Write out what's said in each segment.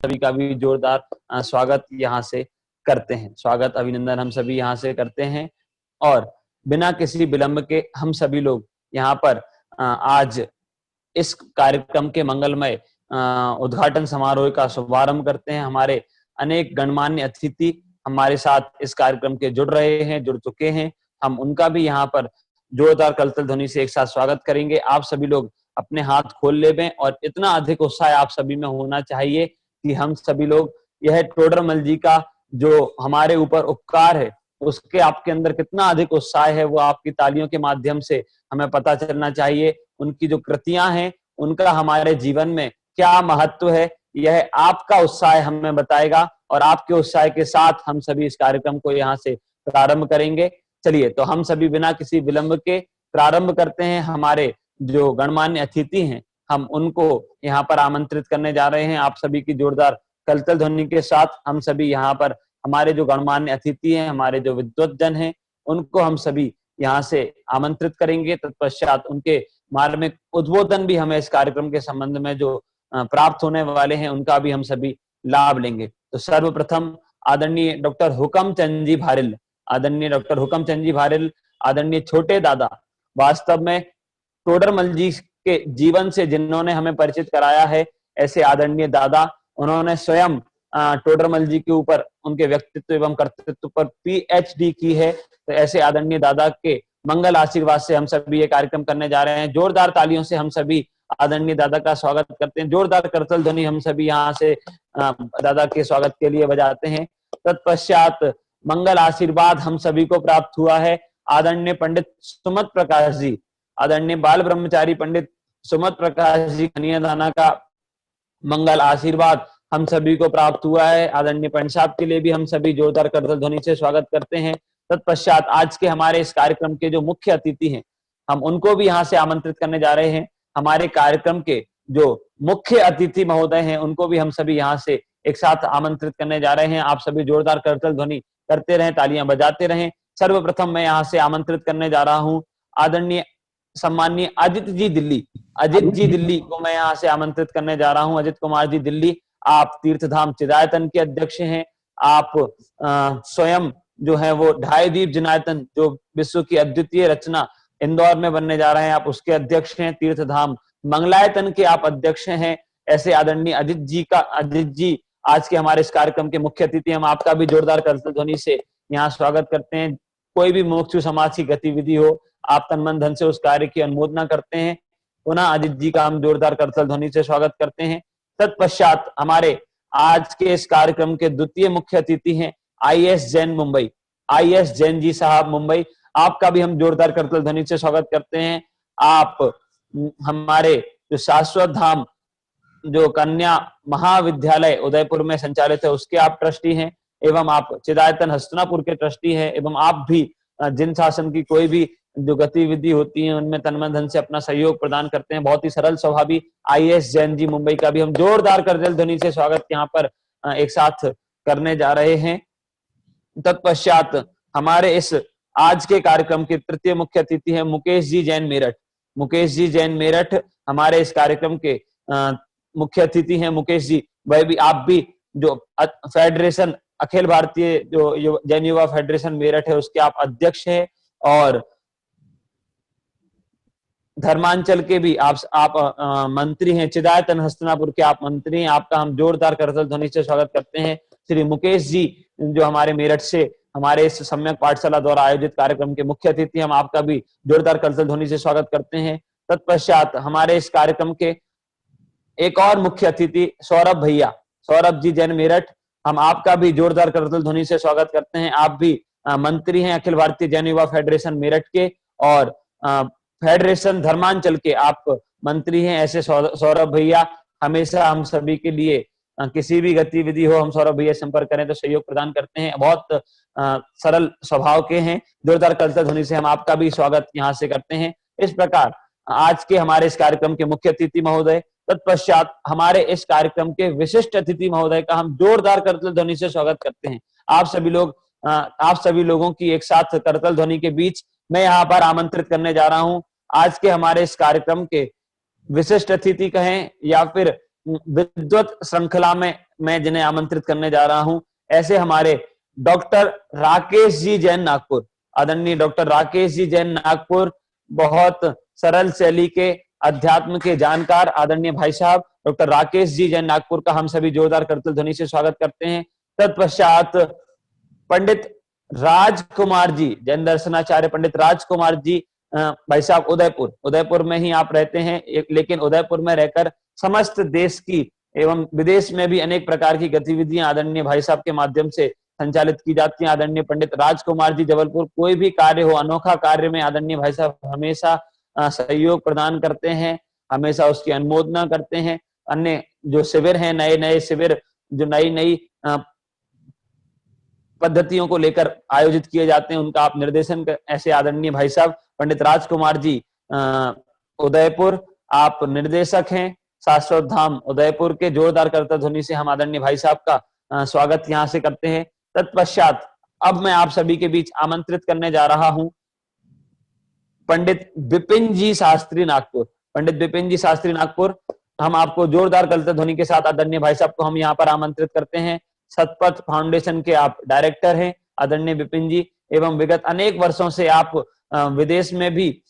सभी का भी जोरदार स्वागत यहाँ से करते हैं। स्वागत अभिनंदन हम सभी यहाँ से करते हैं और बिना किसी विलंब के हम सभी लोग यहाँ पर आज इस कार्यक्रम के मंगलमय उद्घाटन समारोह का शुभारंभ करते हैं। हमारे अनेक गणमान्य अतिथि हमारे साथ इस कार्यक्रम के जुड़ चुके हैं। हम उनका भी यहाँ पर जोरदार करतल ध्वनि से एक साथ स्वागत करेंगे। आप सभी लोग अपने हाथ खोल लें और इतना अधिक उत्साह आप सभी में होना चाहिए कि हम सभी लोग यह टोडरमल जी का जो हमारे ऊपर उपकार है उसके आपके अंदर कितना अधिक उत्साह है वो आपकी तालियों के माध्यम से हमें पता चलना चाहिए। उनकी जो कृतियां हैं उनका हमारे जीवन में क्या महत्व है यह आपका उत्साह हमें बताएगा और आपके उत्साह के साथ हम सभी इस कार्यक्रम को यहाँ से प्रारंभ करेंगे। चलिए तो हम सभी बिना किसी विलंब के प्रारंभ करते हैं। हमारे जो गणमान्य अतिथि हैं हम उनको यहाँ पर आमंत्रित करने जा रहे हैं। आप सभी की जोरदार कलतल ध्वनि के साथ हम सभी यहाँ पर हमारे जो गणमान्य अतिथि हैं, हमारे जो विद्वतजन हैं, उनको हम सभी यहाँ से आमंत्रित करेंगे। तत्पश्चात उनके मार्मिक उद्बोधन भी हमें इस कार्यक्रम के संबंध में जो प्राप्त होने वाले हैं उनका भी हम सभी लाभ लेंगे। तो सर्वप्रथम आदरणीय डॉक्टर हुकम चंद जी भारिल, आदरणीय डॉक्टर हुकम चंद जी भारिल, आदरणीय छोटे दादा, वास्तव में टोडरमल जी के जीवन से जिन्होंने हमें परिचित कराया है ऐसे आदरणीय दादा, उन्होंने स्वयं टोडरमल जी के ऊपर उनके व्यक्तित्व एवं कर्तृत्व पर पीएचडी की है। तो ऐसे आदरणीय दादा के मंगल आशीर्वाद से हम सभी ये कार्यक्रम करने जा रहे हैं। जोरदार तालियों से हम सभी आदरणीय दादा का स्वागत करते हैं। जोरदार करतल ध्वनि हम सभी यहाँ से दादा के स्वागत के लिए बजाते हैं। तत्पश्चात मंगल आशीर्वाद हम सभी को प्राप्त हुआ है आदरणीय पंडित सुमत प्रकाश जी, आदरणीय बाल ब्रह्मचारी पंडित सुमत प्रकाश जी कन्यादाना का मंगल आशीर्वाद हम सभी को प्राप्त हुआ है। आदरणीय पंडित साहब के लिए भी हम सभी जोरदार करतल ध्वनि से स्वागत करते हैं। तत्पश्चात आज के हमारे इस कार्यक्रम के जो मुख्य अतिथि हैं हम उनको भी यहाँ से आमंत्रित करने जा रहे हैं। हमारे कार्यक्रम के जो मुख्य अतिथि महोदय हैं उनको भी हम सभी यहाँ से एक साथ आमंत्रित करने जा रहे हैं। आप सभी जोरदार करतल ध्वनि करते रहें, तालियां बजाते रहें। सर्वप्रथम मैं यहाँ से आमंत्रित करने जा रहा हूँ आदरणीय सम्माननीय अजित जी दिल्ली, अजित जी दिल्ली को मैं यहाँ से आमंत्रित करने जा रहा हूँ। अजित कुमार जी दिल्ली, आप तीर्थधाम चिदायतन के अध्यक्ष हैं। आप स्वयं जो है वो ढाई दीप जिनायतन जो विश्व की अद्वितीय रचना इंदौर में बनने जा रहे हैं, आप उसके अध्यक्ष हैं। तीर्थधाम मंगलायतन के आप अध्यक्ष हैं। ऐसे आदरणीय अजित जी आज के हमारे इस कार्यक्रम के मुख्य अतिथि। हम आपका भी जोरदार करतल ध्वनि से यहाँ स्वागत करते हैं। कोई भी मुमुक्षु समाज की गतिविधि हो आप तन मन धन से उस कार्य की अनुमोदना करते हैं। पुनः अजित जी का हम जोरदार करतल ध्वनि से स्वागत करते हैं। तत्पश्चात हमारे आज के इस कार्यक्रम के द्वितीय मुख्य अतिथि हैं आईएएस जैन मुंबई, आईएएस जैन जी साहब मुंबई, आपका भी हम जोरदार करतल ध्वनि से स्वागत करते हैं। आप हमारे जो शाश्वत धाम जो कन्या महाविद्यालय उदयपुर में संचालित है उसके आप ट्रस्टी हैं एवं आप चिदायतन हस्तिनापुर के ट्रस्टी हैं एवं आप भी जिन शासन की कोई भी जो गतिविधि होती है उनमें तन मन धन से अपना सहयोग प्रदान करते हैं। बहुत ही सरल स्वभावी आईएएस जैन जी मुंबई का भी हम जोरदार करतल ध्वनि से स्वागत यहाँ पर एक साथ करने जा रहे हैं। तत्पश्चात हमारे इस आज के कार्यक्रम के तृतीय मुख्य अतिथि हैं मुकेश जी जैन मेरठ, मुकेश जी जैन मेरठ हमारे इस कार्यक्रम के मुख्य अतिथि हैं। मुकेश जी वह भी आप भी जो फेडरेशन अखिल भारतीय जो जैन युवा फेडरेशन मेरठ है उसके आप अध्यक्ष हैं और धर्मांचल के भी आप मंत्री हैं। चिदायतन हस्तिनापुर के आप मंत्री हैं। आपका हम जोरदार करतल ध्वनि से स्वागत करते हैं। श्री मुकेश जी जो हमारे मेरठ से हमारे इस सम्यक पाठशाला द्वारा आयोजित कार्यक्रम के मुख्य अतिथि, हम आपका भी जोरदार करतल ध्वनि से स्वागत करते हैं। तत्पश्चात हमारे इस कार्यक्रम के एक और मुख्य अतिथि सौरभ भैया, सौरभ जी जैन मेरठ, हम आपका भी जोरदार करतल ध्वनि से स्वागत करते हैं। आप भी मंत्री हैं अखिल भारतीय जैन युवा फेडरेशन मेरठ के और फेडरेशन धर्मांचल के आप मंत्री हैं। ऐसे सौरभ भैया हमेशा हम सभी के लिए किसी भी गतिविधि हो हम सौरभ भैया संपर्क करें तो सहयोग प्रदान करते हैं। बहुत सरल स्वभाव के हैं। जोरदार करतल ध्वनि से हम आपका भी स्वागत यहाँ से करते हैं। इस प्रकार आज के हमारे इस कार्यक्रम के मुख्य अतिथि महोदय, तत्पश्चात हमारे इस कार्यक्रम के विशिष्ट अतिथि महोदय का हम जोरदार करतल ध्वनि से स्वागत करते हैं। आप सभी लोगों की एक साथ करतल ध्वनि के बीच मैं यहाँ पर आमंत्रित करने जा रहा हूँ आज के हमारे इस कार्यक्रम के विशिष्ट अतिथि कहें या फिर विद्वत श्रृंखला में मैं जिन्हें आमंत्रित करने जा रहा हूं, ऐसे हमारे डॉक्टर राकेश जी जैन नागपुर। आदरणीय डॉक्टर राकेश जी जैन नागपुर, बहुत सरल शैली के अध्यात्म के जानकार आदरणीय भाई साहब डॉक्टर राकेश जी जैन नागपुर का हम सभी जोरदार करतल ध्वनि से स्वागत करते हैं। तत्पश्चात पंडित राजकुमार जी, जैन दर्शनाचार्य पंडित राजकुमार जी भाई साहब उदयपुर में ही आप रहते हैं, लेकिन उदयपुर में रहकर समस्त देश की एवं विदेश में भी अनेक प्रकार की गतिविधियां आदरणीय भाई साहब के माध्यम से संचालित की जाती हैं। आदरणीय पंडित राजकुमार जी जबलपुर, कोई भी कार्य हो, अनोखा कार्य में आदरणीय भाई साहब हमेशा सहयोग प्रदान करते हैं, हमेशा उसकी अनुमोदना करते हैं। अन्य जो शिविर हैं, नए नए शिविर जो नई नई पद्धतियों को लेकर आयोजित किए जाते हैं, उनका आप निर्देशन ऐसे आदरणीय भाई साहब पंडित राजकुमार जी उदयपुर, आप निर्देशक हैं शाश्वत धाम उदयपुर के। जोरदार करतल ध्वनि से हम आदरणीय भाई साहब का स्वागत यहां से करते हैं। तत्पश्चात अब मैं आप सभी के बीच आमंत्रित करने जा रहा हूं पंडित विपिन जी शास्त्री नागपुर। पंडित विपिन जी शास्त्री नागपुर, हम आपको जोरदार करतल ध्वनि के साथ आदरणीय भाई साहब को हम यहाँ पर आमंत्रित करते हैं। सतपथ फाउंडेशन के आप डायरेक्टर हैं आदरणीय विपिन जी, एवं विगत अनेक वर्षों से आप विदेश में भी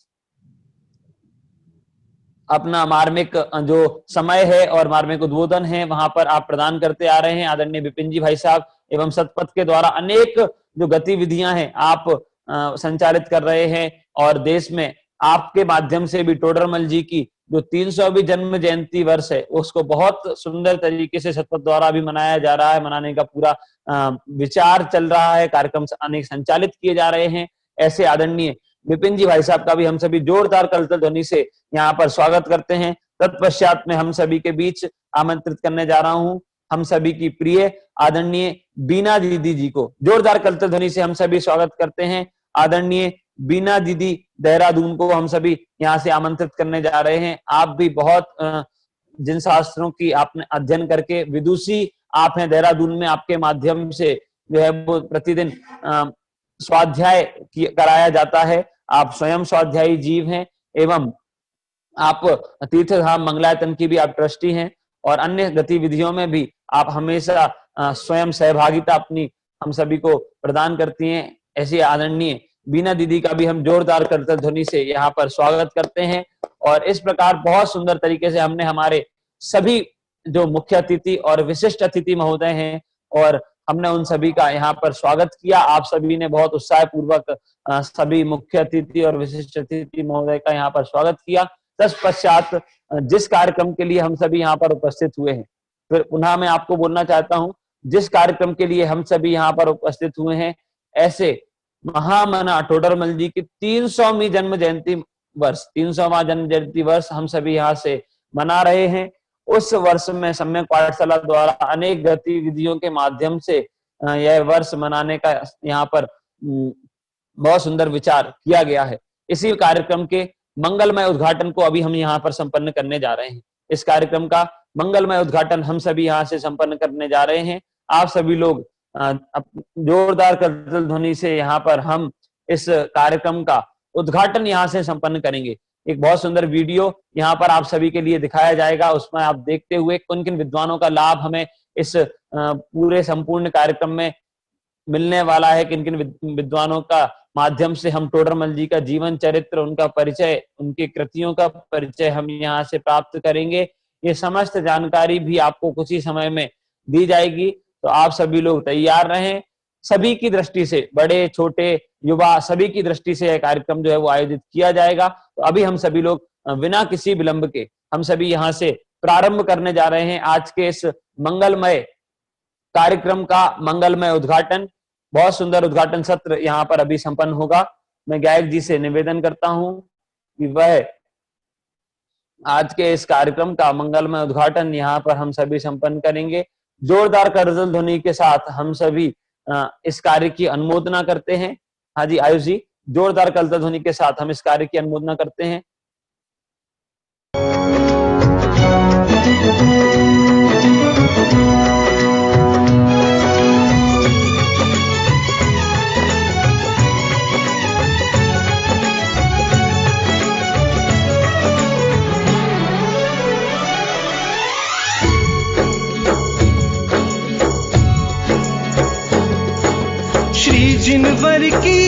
अपना मार्मिक जो समय है और मार्मिक उद्बोधन है वहां पर आप प्रदान करते आ रहे हैं आदरणीय विपिन जी भाई साहब। एवं सतपथ के द्वारा अनेक जो गतिविधियां हैं आप संचालित कर रहे हैं, और देश में आपके माध्यम से भी टोडरमल जी की जो 300वीं जन्म जयंती वर्ष है उसको बहुत सुंदर तरीके से सतपथ द्वारा भी मनाया जा रहा है। मनाने का पूरा विचार चल रहा है, कार्यक्रम अनेक संचालित किए जा रहे हैं। ऐसे आदरणीय विपिन जी भाई साहब का भी हम सभी जोरदार करतल ध्वनि से यहाँ पर स्वागत करते हैं। तत्पश्चात में हम सभी के बीच आमंत्रित करने जा रहा हूं हम सभी की प्रिय आदरणीय बीना दीदी जी को। जोरदार करतल ध्वनि से हम सभी स्वागत करते हैं आदरणीय बीना दीदी देहरादून को हम सभी यहाँ से आमंत्रित करने जा रहे हैं। आप भी बहुत जिन शास्त्रों की आपने अध्ययन करके विदुषी आप हैं, देहरादून में आपके माध्यम से जो है वो प्रतिदिन स्वाध्याय कराया जाता है। आप स्वयं स्वाध्यायी जीव हैं, एवं आप तीर्थधाम मंगलायतन की भी आप ट्रस्टी हैं, और अन्य गतिविधियों में भी आप हमेशा स्वयं सहभागिता अपनी हम सभी को प्रदान करती हैं। ऐसी आदरणीय बीना दीदी का भी हम जोरदार करतल ध्वनि से यहाँ पर स्वागत करते हैं। और इस प्रकार बहुत सुंदर तरीके से हमने हमारे सभी जो मुख्य अतिथि और विशिष्ट अतिथि महोदय हैं, और हमने उन सभी का यहाँ पर स्वागत किया। आप सभी ने बहुत उत्साह पूर्वक सभी मुख्य अतिथि और विशिष्ट अतिथि महोदय का यहाँ पर स्वागत किया। तत्पश्चात जिस कार्यक्रम के लिए हम सभी यहाँ पर उपस्थित हुए हैं, फिर पुनः मैं आपको बोलना चाहता हूँ, जिस कार्यक्रम के लिए हम सभी यहाँ पर उपस्थित हुए हैं, ऐसे महामना टोडरमल जी की 300वीं जन्म जयंती वर्ष, 300वां जन्म जयंती वर्ष हम सभी यहाँ से मना रहे हैं। उस वर्ष में सम्यक पाठशाला द्वारा अनेक गतिविधियों के माध्यम से यह वर्ष मनाने का यहाँ पर बहुत सुंदर विचार किया गया है। इसी कार्यक्रम के मंगलमय उद्घाटन को अभी हम यहाँ पर संपन्न करने जा रहे हैं। इस कार्यक्रम का मंगलमय उद्घाटन हम सभी यहाँ से संपन्न करने जा रहे हैं। आप सभी लोग जोरदार करतल ध्वनि से यहाँ पर हम इस कार्यक्रम का उद्घाटन यहाँ से संपन्न करेंगे। एक बहुत सुंदर वीडियो यहाँ पर आप सभी के लिए दिखाया जाएगा, उसमें आप देखते हुए किन किन विद्वानों का लाभ हमें इस पूरे संपूर्ण कार्यक्रम में मिलने वाला है, किन किन विद्वानों का माध्यम से हम टोडरमल जी का जीवन चरित्र, उनका परिचय, उनकी कृतियों का परिचय हम यहाँ से प्राप्त करेंगे। ये समस्त जानकारी भी आपको कुछ ही समय में दी जाएगी, तो आप सभी लोग तैयार रहें। सभी की दृष्टि से, बड़े छोटे युवा सभी की दृष्टि से यह कार्यक्रम जो है वो आयोजित किया जाएगा। तो अभी हम सभी लोग बिना किसी विलंब के हम सभी यहाँ से प्रारंभ करने जा रहे हैं आज के इस मंगलमय कार्यक्रम का मंगलमय उद्घाटन। बहुत सुंदर उद्घाटन सत्र यहाँ पर अभी संपन्न होगा। मैं गायक जी से निवेदन करता हूँ कि वह आज के इस कार्यक्रम का मंगलमय उद्घाटन यहाँ पर हम सभी संपन्न करेंगे। जोरदार करतल ध्वनि के साथ हम सभी इस कार्य की अनुमोदना करते हैं। हाँ जी आयुष जी, जोरदार करतल ध्वनि के साथ हम इस कार्य की अनुमोदना करते हैं। जिनवर की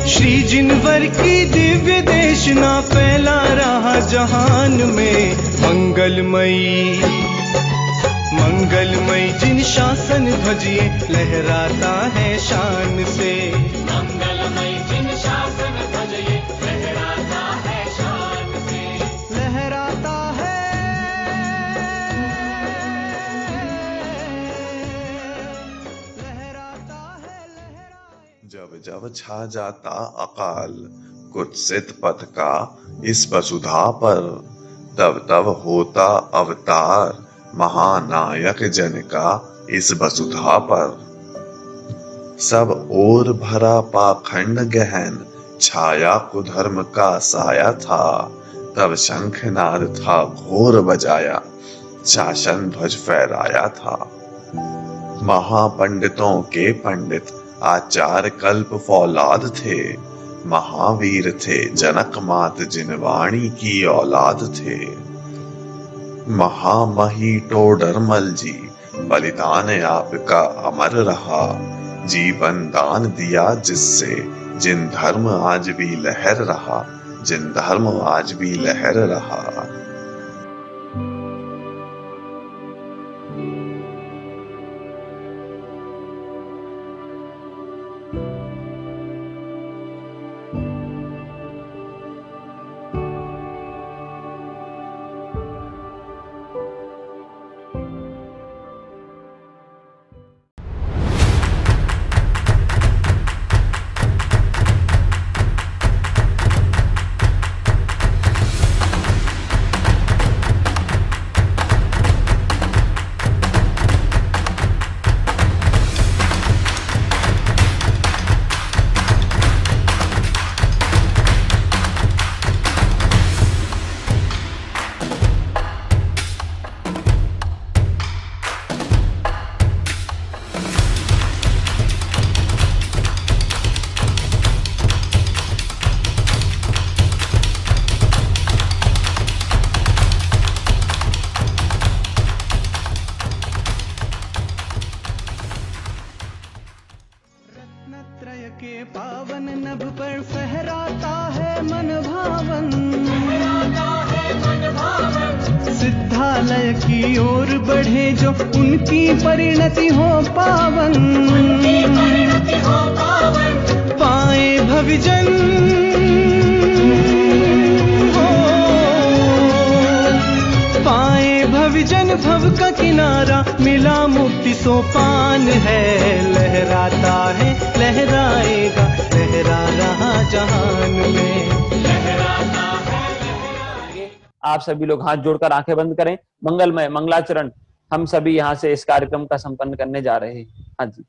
श्री जिनवर की दिव्य देशना फैला रहा जहान में। मंगलमयी मंगलमयी जिन शासन ध्वजिए लहराता है शान से। मंगलमय जिन शासन ध्वजिए लहराता है शान से। लहराता है लहराता है लहराए। जब जब छा जाता अकाल कुत्सित पथ का इस वसुधा पर, तब तब होता अवतार महानायक जन का इस वसुधा पर। सब ओर भरा पाखंड गहन छाया कुधर्म का साया था, तब शंखनाद था घोर बजाया शासन ध्वज फहराया था। महापंडितों के पंडित आचार कल्प फौलाद थे, महावीर थे जनक मात जिनवाणी की औलाद थे। महामही टोडरमल जी बलिदान आपका अमर रहा, जीवन दान दिया जिससे जिन धर्म आज भी लहर रहा, जिन धर्म आज भी लहर रहा। रत्नत्रय के पावन नभ पर फहराता है मन भावन। सिद्धालय की ओर बढ़े जो उनकी परिणति हो पावन। पाए भविजन हो, पाए भविजन भव का किनारा मिला मुक्ति सोपान है। लहराता है लहराएगा लहरा रहा जहान में। आप सभी लोग हाथ जोड़कर आंखें बंद करें। मंगलमय मंगलाचरण हम सभी यहाँ से इस कार्यक्रम का संपन्न करने जा रहे हैं। हाँ जी।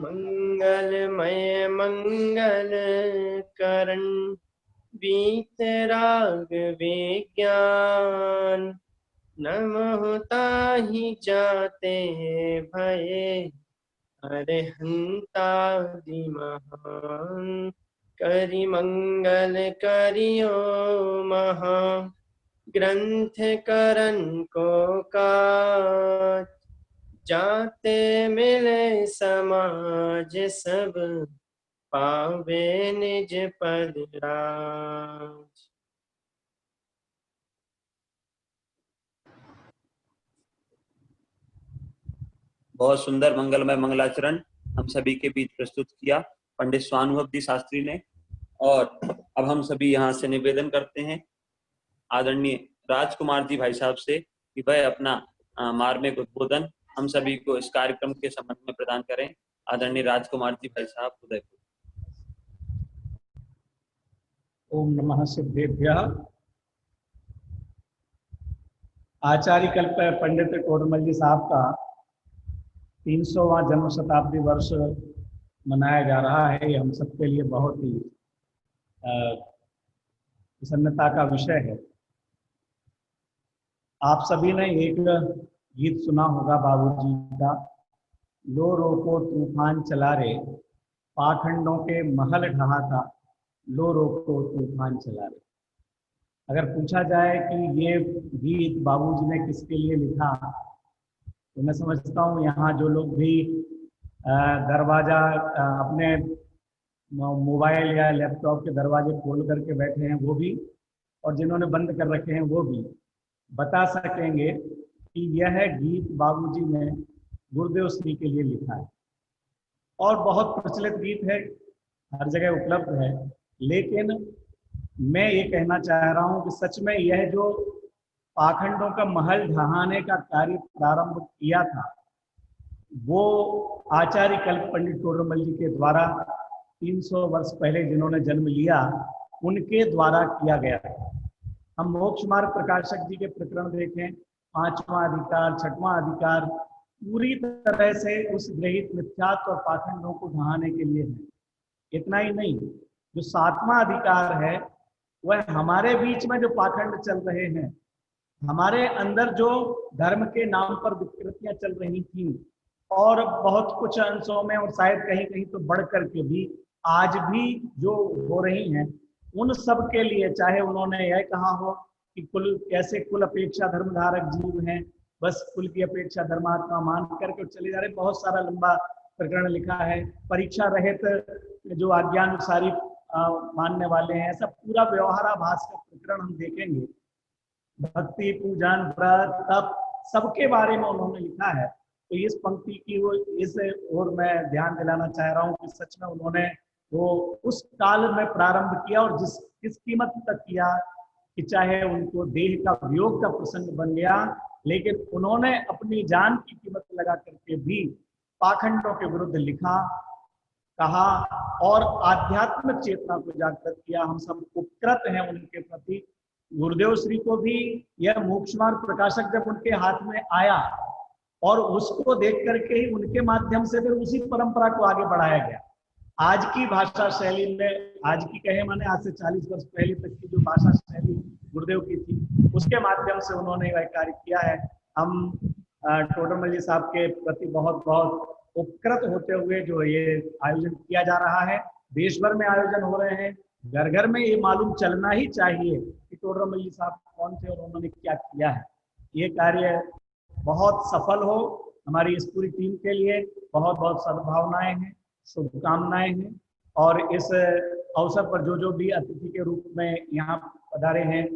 मंगलमय मंगल करण वीतराग विज्ञान, नमः ताहि जाते भये अरहंतादि महान। करि मंगल करियो महा ग्रंथ करन को काज, जाते मिले समाज सब पावे निज पद राज। बहुत सुंदर मंगलमय मंगलाचरण हम सभी के बीच प्रस्तुत किया पंडित स्वानुभव शास्त्री ने। और अब हम सभी यहाँ से निवेदन करते हैं आदरणीय राजकुमार जी भाई साहब से कि वह अपना मार्मिक उद्बोधन हम सभी को इस कार्यक्रम के संबंध में प्रदान करें। आदरणीय राजकुमार जी भाई साहब, उदयपुर। ओम नमः सिद्धेभ्यः। आचार्य कल्प पंडित टोडरमल जी साहब का 300वां जन्म शताब्दी वर्ष मनाया जा रहा है। ये हम सबके लिए बहुत ही प्रसन्नता का विषय है। आप सभी ने एक गीत सुना होगा बाबूजी का, लो रोको तूफान चला रे, पाखंडों के महल ढहा था, लो रोको तूफान चला रे। अगर पूछा जाए कि ये गीत बाबूजी ने किसके लिए लिखा, तो मैं समझता हूँ यहाँ जो लोग भी दरवाजा अपने मोबाइल या लैपटॉप के दरवाजे खोल करके बैठे हैं वो भी, और जिन्होंने बंद कर रखे हैं वो भी बता सकेंगे कि यह गीत बाबूजी ने गुरुदेव श्री के लिए लिखा है। और बहुत प्रचलित गीत है, हर जगह उपलब्ध है, लेकिन मैं ये कहना चाह रहा हूँ कि सच में यह जो पाखंडों का महल ढहाने का कार्य प्रारंभ किया था वो आचार्य कल्प पंडित टोडरमल जी के द्वारा 300 वर्ष पहले जिन्होंने जन्म लिया उनके द्वारा किया गया। हम मोक्ष मार्ग प्रकाशक जी के प्रकरण देखें, 5वां अधिकार 6वां अधिकार पूरी तरह से उस ग्रहित मिथ्यात्व और पाखंडों को ढहाने के लिए है। इतना ही नहीं, जो 7वां अधिकार है वह हमारे बीच में जो पाखंड चल रहे हैं, हमारे अंदर जो धर्म के नाम पर विकृतियां चल रही थी और बहुत कुछ अंशों में और शायद कहीं कहीं तो बढ़ करके भी आज भी जो हो रही हैं, उन सब के लिए, चाहे उन्होंने यह कहा हो कि कुल कैसे कुल अपेक्षा धर्मधारक जीव हैं, बस कुल की अपेक्षा धर्मात्मा मान करके चले जा रहे, बहुत सारा लंबा प्रकरण लिखा है। परीक्षा रहित जो आज्ञानुसारी मानने वाले हैं, ऐसा पूरा व्यवहाराभास का प्रकरण हम देखेंगे। भक्ति, पूजन, व्रत, तप सबके बारे में उन्होंने लिखा है। तो इस पंक्ति की वो इस और मैं ध्यान दिलाना चाह रहा हूँ कि सच में उन्होंने वो उस काल में प्रारंभ किया और किस कीमत तक किया कि चाहे उनको देह का वियोग का प्रसंग बन गया, लेकिन उन्होंने अपनी जान की कीमत लगा करके भी पाखंडों के विरुद्ध लिखा, कहा और आध्यात्मिक चेतना को जागृत किया। हम सब उपकृत हैं उनके प्रति। गुरुदेव श्री को भी यह मोक्ष मार्ग प्रकाशक जब उनके हाथ में आया और उसको देख करके ही उनके माध्यम से फिर उसी परंपरा को आगे बढ़ाया गया। आज की भाषा शैली में, आज की कहे माने आज से 40 वर्ष पहले तक की जो भाषा शैली गुरुदेव की थी, उसके माध्यम से उन्होंने वह कार्य किया है। हम टोडरमल जी साहब के प्रति बहुत बहुत उपकृत होते हुए जो ये आयोजन किया जा रहा है, देश भर में आयोजन हो रहे हैं, घर घर में ये मालूम चलना ही चाहिए कि टोडरमल जी साहब कौन थे और उन्होंने क्या किया है। ये कार्य बहुत सफल हो, हमारी इस पूरी टीम के लिए बहुत बहुत सद्भावनाएं हैं, शुभकामनाएं हैं। और इस अवसर पर जो भी अतिथि के रूप में यहाँ पधारे हैं,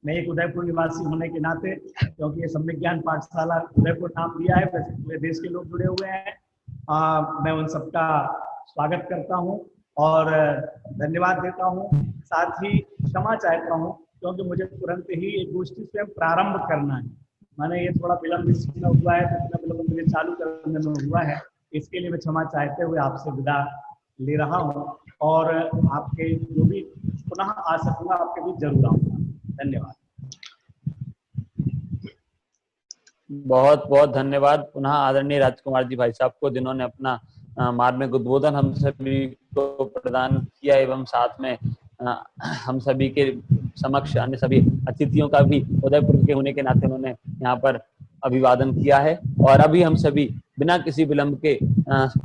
मैं एक उदयपुर निवासी होने के नाते, क्योंकि ये सम्यक ज्ञान पाठशाला उदयपुर नाम दिया है, वैसे पूरे देश के लोग जुड़े हुए हैं, मैं उन सबका स्वागत करता हूँ और धन्यवाद देता हूँ। साथ ही क्षमा चाहता हूँ क्योंकि मुझे तुरंत ही एक गोष्ठी स्वयं प्रारंभ करना है। मैंने ये थोड़ा विलम्ब इसमें हुआ है, तो विलम्ब मुझे चालू करने में हुआ है, इसके लिए मैं क्षमा चाहते हुए आपसे विदा ले रहा हूँ और आपके जो भी पुनः आ सकूंगा आपके बीच जरूर आऊंगा। धन्यवाद। बहुत बहुत धन्यवाद पुनः आदरणीय राजकुमार जी भाई साहब को, जिन्होंने अपना मार्मिक उद्बोधन हम सभी को प्रदान किया एवं साथ में हम सभी के समक्ष अन्य सभी अतिथियों का भी उदयपुर के होने के नाते उन्होंने यहाँ पर अभिवादन किया है। और अभी हम सभी बिना किसी विलंब के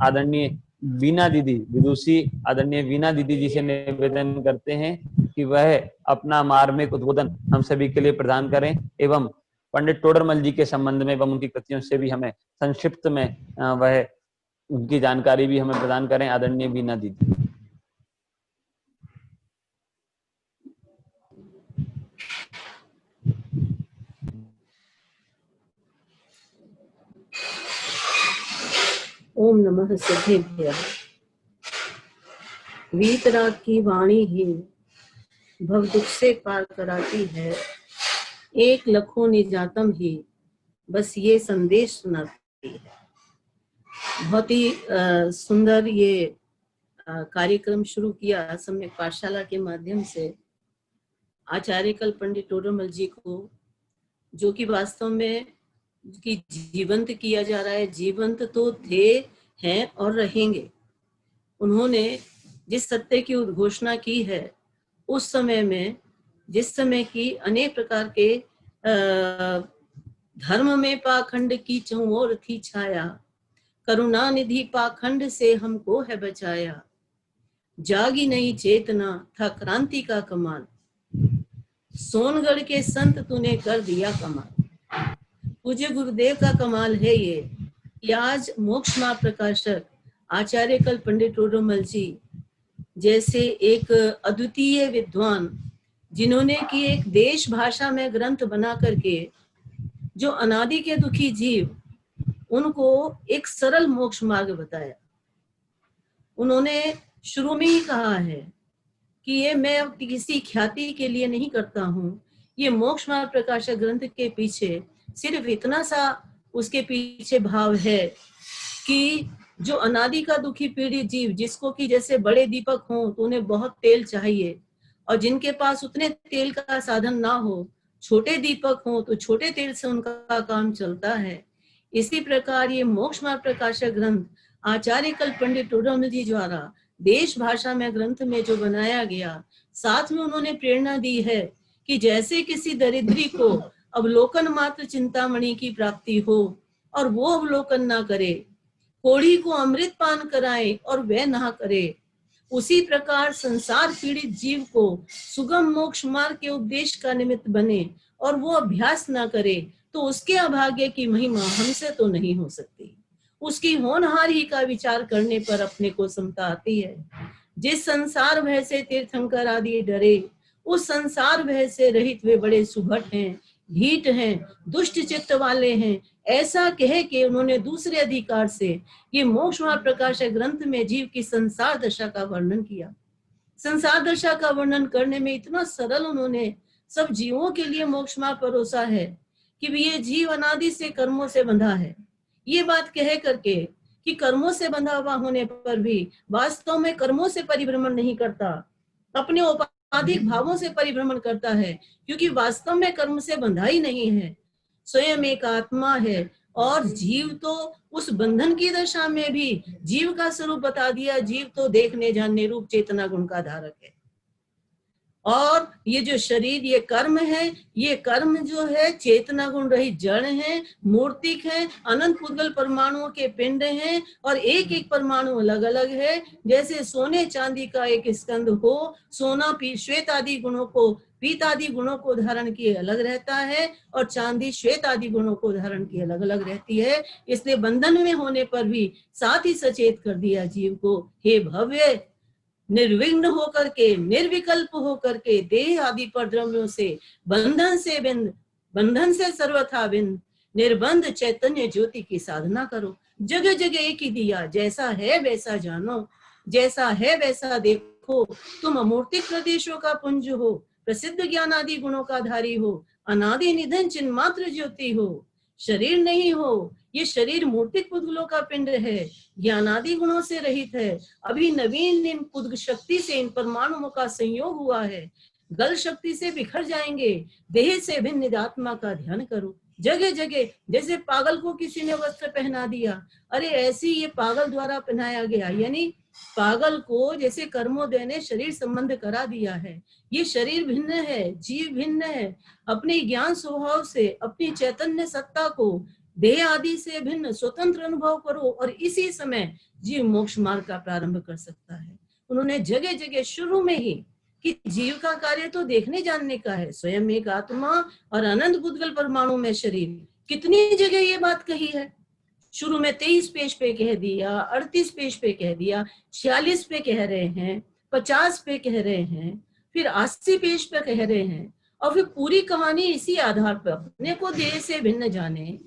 आदरणीय वीणा दीदी, विदुषी आदरणीय वीणा दीदी जी से निवेदन करते हैं कि वह अपना मार्मिक उद्बोधन हम सभी के लिए प्रदान करें एवं पंडित टोडरमल जी के संबंध में एवं उनकी कृतियों से भी हमें संक्षिप्त में वह उनकी जानकारी भी हमें प्रदान करें। आदरणीय वीणा दीदी। ओम नमः सिद्धेभ्यः। वीतराग की वाणी ही भव दुख से पार कराती है, एक लखों निजातम ही बस ये संदेश सुनाती है। बहुत ही सुंदर ये कार्यक्रम शुरू किया सम्यक पाठशाला के माध्यम से आचार्य कल्प पंडित टोडरमल जी को, जो कि वास्तव में की जीवंत किया जा रहा है। जीवंत तो थे, हैं और रहेंगे। उन्होंने जिस सत्य की उद्घोषणा की है उस समय में, जिस समय की अनेक प्रकार के धर्म में पाखंड की चहुओर थी छाया, करुणा निधि पाखंड से हमको है बचाया, जागी नई चेतना था क्रांति का कमाल, सोनगढ़ के संत तूने कर दिया कमाल। पूज्य गुरुदेव का कमाल है ये कि आज मोक्ष महाप्रकाशक आचार्य कल पंडित टोडरमल जी जैसे एक अद्वितीय विद्वान, जिन्होंने कि एक देश भाषा में ग्रंथ बना करके जो अनादि के दुखी जीव, उनको एक सरल मोक्ष मार्ग बताया। उन्होंने शुरू में ही कहा है कि ये मैं किसी ख्याति के लिए नहीं करता हूँ, ये मोक्ष मार्ग प्रकाशक ग्रंथ के पीछे सिर्फ इतना सा उसके पीछे भाव है कि जो अनादि का दुखी पीड़ित जीव, जिसको कि जैसे बड़े दीपक हों तो उन्हें बहुत तेल चाहिए, और जिनके पास उतने तेल का साधन ना हो, छोटे दीपक हों तो छोटे तेल से उनका काम चलता है। इसी प्रकार ये मोक्ष मार्ग प्रकाशक ग्रंथ आचार्य कल पंडित टोडरमल जी द्वारा देश भाषा में ग्रंथ में जो बनाया गया, साथ में उन्होंने प्रेरणा दी है कि जैसे किसी दरिद्री को अवलोकन मात्र चिंतामणि की प्राप्ति हो और वो अवलोकन ना करे, कोढ़ी को अमृत पान कराए और वह ना करे, उसी प्रकार संसार पीड़ित जीव को सुगम मोक्ष मार्ग के उपदेश का निमित्त बने और वो अभ्यास ना करे, तो उसके अभाग्य की महिमा हमसे तो नहीं हो सकती। उसकी होनहार ही का विचार करने पर अपने को समता आती है। जिस संसार भय से तीर्थंकर आदि डरे, उस संसार भय से रहित वे बड़े सुभट हैं, ढीठ हैं, दुष्ट चित्त वाले हैं, ऐसा कह के उन्होंने दूसरे अधिकार से ये मोक्ष मार्ग प्रकाशक ग्रंथ में जीव की संसार दशा का वर्णन किया। संसार दशा का वर्णन करने में इतना सरल उन्होंने सब जीवों के लिए मोक्ष मार्ग परोसा है कि ये जीव अनादि से कर्मों से बंधा है। ये बात कह करके कि कर्मों से बंधा हुआ होने पर भी वास्तव में कर्मों से परिभ्रमण नहीं करता, अपने औपाधिक भावों से परिभ्रमण करता है, क्योंकि वास्तव में कर्म से बंधा ही नहीं है, स्वयं एक आत्मा है। और जीव तो उस बंधन की दशा में भी जीव का स्वरूप बता दिया, जीव तो देखने जानने रूप चेतना गुण का धारक है। और ये जो शरीर, ये कर्म है, ये कर्म जो है चेतना गुण रहित जड़ है, मूर्तिक है, अनंत पुद्गल परमाणुओं के पिंड हैं, और एक एक परमाणु अलग अलग है। जैसे सोने चांदी का एक स्कंद हो, सोना श्वेत आदि गुणों को, पीत आदि गुणों को धारण किए अलग रहता है, और चांदी श्वेत आदि गुणों को धारण किए अलग अलग रहती है। इसलिए बंधन में होने पर भी साथ ही सचेत कर दिया जीव को, हे भव्य, निर्विघ्न होकर के, निर्विकल्प होकर के, देह आदि परद्रव्यों से बंधन से बिंद, बंधन से सर्वथा बिंद, निर्बंध चैतन्य ज्योति की साधना करो। जगह जगह एक ही दिया, जैसा है वैसा जानो, जैसा है वैसा देखो। तुम अमूर्तिक प्रदेशों का पुंज हो, प्रसिद्ध ज्ञान आदि गुणों का धारी हो, अनादि निधन चिन्ह मात्र ज्योति हो, शरीर नहीं हो। ये शरीर मूर्तिक पुद्गलों का पिंड है, ज्ञानादि गुणों से रहित है। अभी नवीन इन पुद्ग शक्ति से इन परमाणुओं का संयोग हुआ है, गल शक्ति से बिखर जाएंगे। देह से भिन्न निदात्मा का ध्यान करो। जगह जगह जैसे पागल को किसी ने वस्त्र पहना दिया, अरे ऐसे ये पागल द्वारा पहनाया गया, यानी पागल को जैसे कर्मोदय ने शरीर संबंध करा दिया है। ये शरीर भिन्न है, जीव भिन्न है। अपने ज्ञान स्वभाव से अपनी चैतन्य सत्ता को देह आदि से भिन्न स्वतंत्र अनुभव करो, और इसी समय जीव मोक्ष मार्ग का प्रारंभ कर सकता है। उन्होंने जगह जगह शुरू में ही कि जीव का कार्य तो देखने जानने का है, स्वयं एक आत्मा और अनंत पुद्गल परमाणु में शरीर। कितनी जगह ये बात कही है, शुरू में 23 पेज पे कह दिया, 38 पेज पे कह दिया, 46 पे कह रहे हैं, 50 पे कह रहे हैं, फिर 80 पेज पे कह रहे हैं, और फिर पूरी कहानी इसी आधार पर अपने को देह से भिन्न जाने।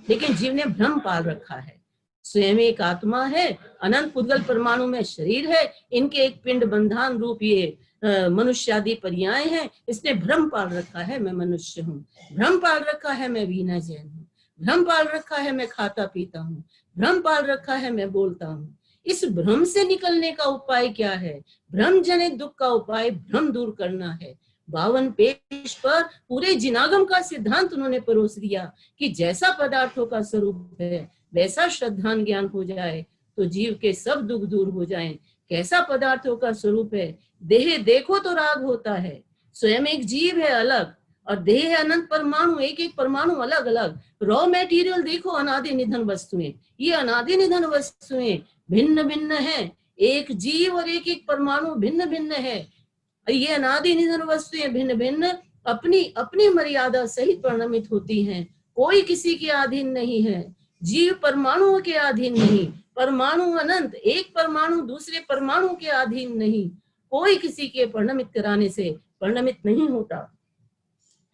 लेकिन जीव ने भ्रम पाल रखा है, स्वयं एक आत्मा है, अनंत पुद्गल परमाणु में शरीर है, इनके एक पिंड बंधान रूप ये मनुष्य आदि पर्याय हैं। इसने भ्रम पाल रखा है मैं मनुष्य हूँ, भ्रम पाल रखा है मैं वीणा जैन हूँ, भ्रम पाल रखा है मैं खाता पीता हूँ, भ्रम पाल रखा है मैं बोलता हूँ। इस भ्रम से निकलने का उपाय क्या है? भ्रम जनित दुख का उपाय भ्रम दूर करना है। 52 पेज पर पूरे जिनागम का सिद्धांत उन्होंने परोस दिया कि जैसा पदार्थों का स्वरूप है वैसा श्रद्धान ज्ञान हो जाए तो जीव के सब दुख दूर हो जाएं। कैसा पदार्थों का स्वरूप है? देह देखो तो राग होता है, स्वयं एक जीव है अलग, और देह है अनंत परमाणु, एक एक परमाणु अलग अलग। रॉ मटेरियल देखो, अनादि निधन वस्तुएं, ये अनादि निधन वस्तुएं भिन्न भिन्न है, एक जीव और एक एक परमाणु भिन्न भिन्न है। ये अनादि निधन वस्तुएं भिन्न भिन्न अपनी अपनी मर्यादा सहित परिणमित होती हैं। कोई किसी के अधीन नहीं है। जीव परमाणुओं के अधीन नहीं, परमाणु अनंत, एक परमाणु दूसरे परमाणु के अधीन नहीं। कोई किसी के परिणमित कराने से परिणमित नहीं होता।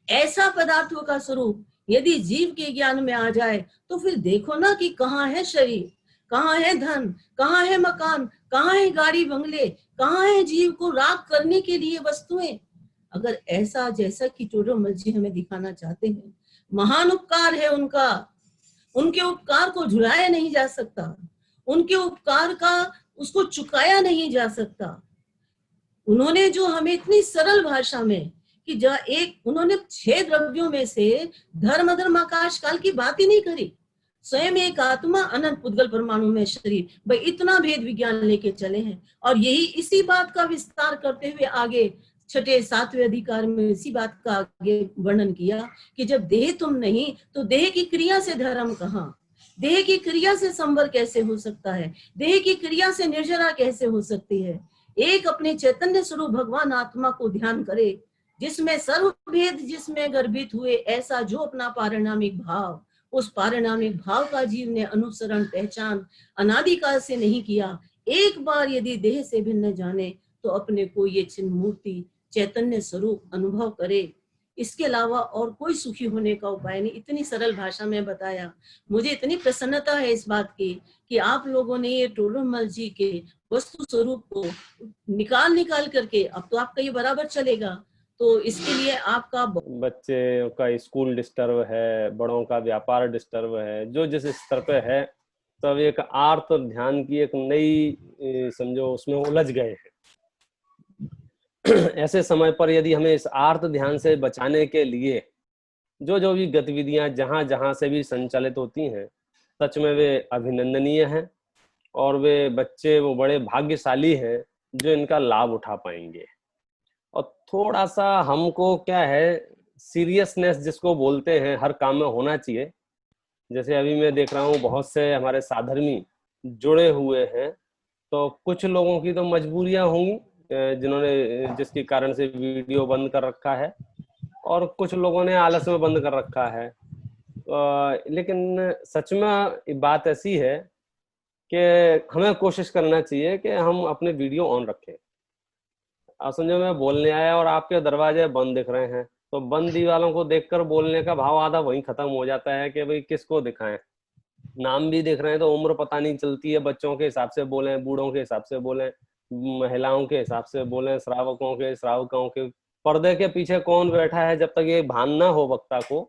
ऐसा पदार्थों का स्वरूप यदि जीव के ज्ञान में आ जाए तो फिर देखो ना कि कहाँ है शरीर, कहाँ है धन, कहाँ है मकान, कहाँ है गाड़ी बंगले, कहाँ है जीव को राग करने के लिए वस्तुएं। अगर ऐसा जैसा कि टोडरमल जी हमें दिखाना चाहते हैं, महान उपकार है उनका, उनके उपकार को झुलाया नहीं जा सकता, उनके उपकार का उसको चुकाया नहीं जा सकता। उन्होंने जो हमें इतनी सरल भाषा में कि उन्होंने 6 द्रव्यों में से धर्म धर्म आकाश काल की बात ही नहीं करी। स्वयं एक आत्मा अनंत पुद्गल परमाणु में शरीर, भाई इतना भेद विज्ञान लेके चले हैं। और यही इसी बात का विस्तार करते हुए आगे 6ठे 7वें अधिकार में इसी बात का आगे वर्णन किया कि जब देह तुम नहीं तो देह की क्रिया से धर्म कहाँ, देह की क्रिया से संवर कैसे हो सकता है, देह की क्रिया से निर्जरा कैसे हो सकती है। एक अपने चैतन्य स्वरूप भगवान आत्मा को ध्यान करे जिसमें सर्वभेद जिसमें गर्भित हुए, ऐसा जो अपना पारिणामिक भाव, उस पारिणामिक भाव का जीव ने अनुसरण पहचान अनादिकाल से नहीं किया। एक बार यदि देह से भिन्न जाने तो अपने को ये चिन्ह मूर्ति चैतन्य स्वरूप अनुभव करे। इसके अलावा और कोई सुखी होने का उपाय नहीं। इतनी सरल भाषा में बताया। मुझे इतनी प्रसन्नता है इस बात की कि आप लोगों ने ये टोडरमल जी के वस्तु स्वरूप को निकाल करके, अब तो आपका ये बराबर चलेगा, तो इसके लिए आपका बच्चे का स्कूल डिस्टर्ब है, बड़ों का व्यापार डिस्टर्ब है, जो जिस स्तर पे है, तब एक आर्त ध्यान की एक नई समझो उसमें उलझ गए हैं। ऐसे समय पर यदि हमें इस आर्त ध्यान से बचाने के लिए जो भी गतिविधियां जहां जहां से भी संचालित होती हैं, सच में वे अभिनंदनीय हैं और वे बच्चे वो बड़े भाग्यशाली हैं जो इनका लाभ उठा पाएंगे। और थोड़ा सा हमको क्या है, सीरियसनेस जिसको बोलते हैं हर काम में होना चाहिए। जैसे अभी मैं देख रहा हूँ बहुत से हमारे साधर्मी जुड़े हुए हैं, तो कुछ लोगों की तो मजबूरियां होंगी जिसके कारण से वीडियो बंद कर रखा है, और कुछ लोगों ने आलस में बंद कर रखा है। लेकिन सच में बात ऐसी है कि हमें कोशिश करना चाहिए कि हम अपने वीडियो ऑन रखें। अब समझो मैं बोलने आया और आपके दरवाजे बंद दिख रहे हैं, तो बंद दीवारों को देखकर बोलने का भाव आधा वहीं खत्म हो जाता है कि भाई किसको दिखाएं। नाम भी देख रहे हैं तो उम्र पता नहीं चलती है, बच्चों के हिसाब से बोलें, बूढ़ों के हिसाब से बोलें, महिलाओं के हिसाब से बोलें, श्रावकों के श्रावकों के। पर्दे के पीछे कौन बैठा है, जब तक ये भान ना हो वक्ता को,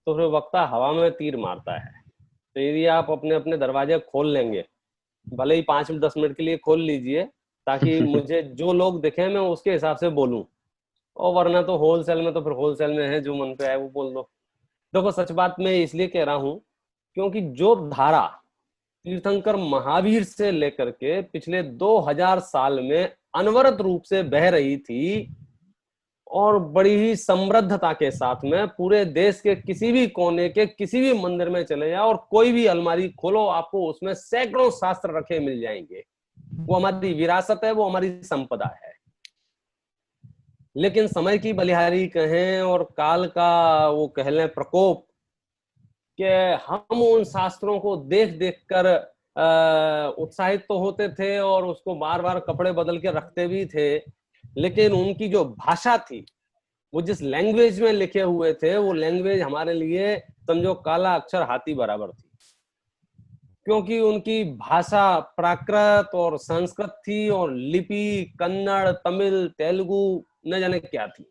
तो फिर वक्ता हवा में तीर मारता है। तो यदि आप अपने अपने दरवाजे खोल लेंगे, भले ही 5-10 मिनट के लिए खोल लीजिए, ताकि मुझे जो लोग दिखे मैं उसके हिसाब से बोलूं, और वरना तो होलसेल में, तो फिर होलसेल में है, जो मन पे आए वो बोल दो। देखो सच बात मैं इसलिए कह रहा हूं क्योंकि जो धारा तीर्थंकर महावीर से लेकर के पिछले 2000 साल में अनवरत रूप से बह रही थी, और बड़ी ही समृद्धता के साथ में पूरे देश के किसी भी कोने के किसी भी मंदिर में चले जाओ और कोई भी अलमारी खोलो, आपको उसमें सैकड़ों शास्त्र रखे मिल जाएंगे। वो हमारी विरासत है, वो हमारी संपदा है। लेकिन समय की बलिहारी कहें और काल का वो कह लें प्रकोप, कि हम उन शास्त्रों को देख देख कर उत्साहित तो होते थे और उसको बार बार कपड़े बदल के रखते भी थे, लेकिन उनकी जो भाषा थी, वो जिस लैंग्वेज में लिखे हुए थे, वो लैंग्वेज हमारे लिए समझो काला अक्षर हाथी बराबर थी, क्योंकि उनकी भाषा प्राकृत और संस्कृत थी, और लिपि कन्नड़, तमिल, तेलुगु न जाने क्या थी।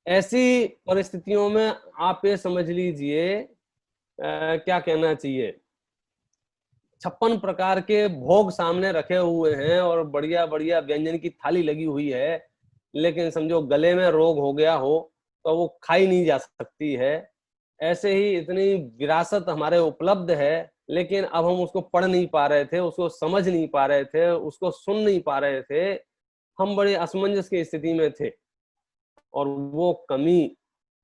ऐसी परिस्थितियों में आप ये समझ लीजिए क्या कहना चाहिए, 56 प्रकार के भोग सामने रखे हुए हैं और बढ़िया बढ़िया व्यंजन की थाली लगी हुई है, लेकिन समझो गले में रोग हो गया हो तो वो खाई नहीं जा सकती है। ऐसे ही इतनी विरासत हमारे उपलब्ध है, लेकिन अब हम उसको पढ़ नहीं पा रहे थे, उसको समझ नहीं पा रहे थे, उसको सुन नहीं पा रहे थे। हम बड़े असमंजस की स्थिति में थे, और वो कमी,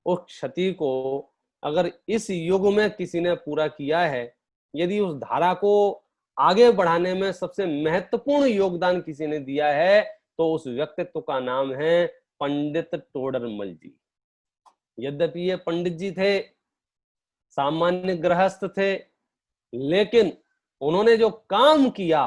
उस क्षति को अगर इस युग में किसी ने पूरा किया है, यदि उस धारा को आगे बढ़ाने में सबसे महत्वपूर्ण योगदान किसी ने दिया है, तो उस व्यक्तित्व का नाम है पंडित टोडरमल जी। यद्यपि ये पंडित जी थे, सामान्य गृहस्थ थे, लेकिन उन्होंने जो काम किया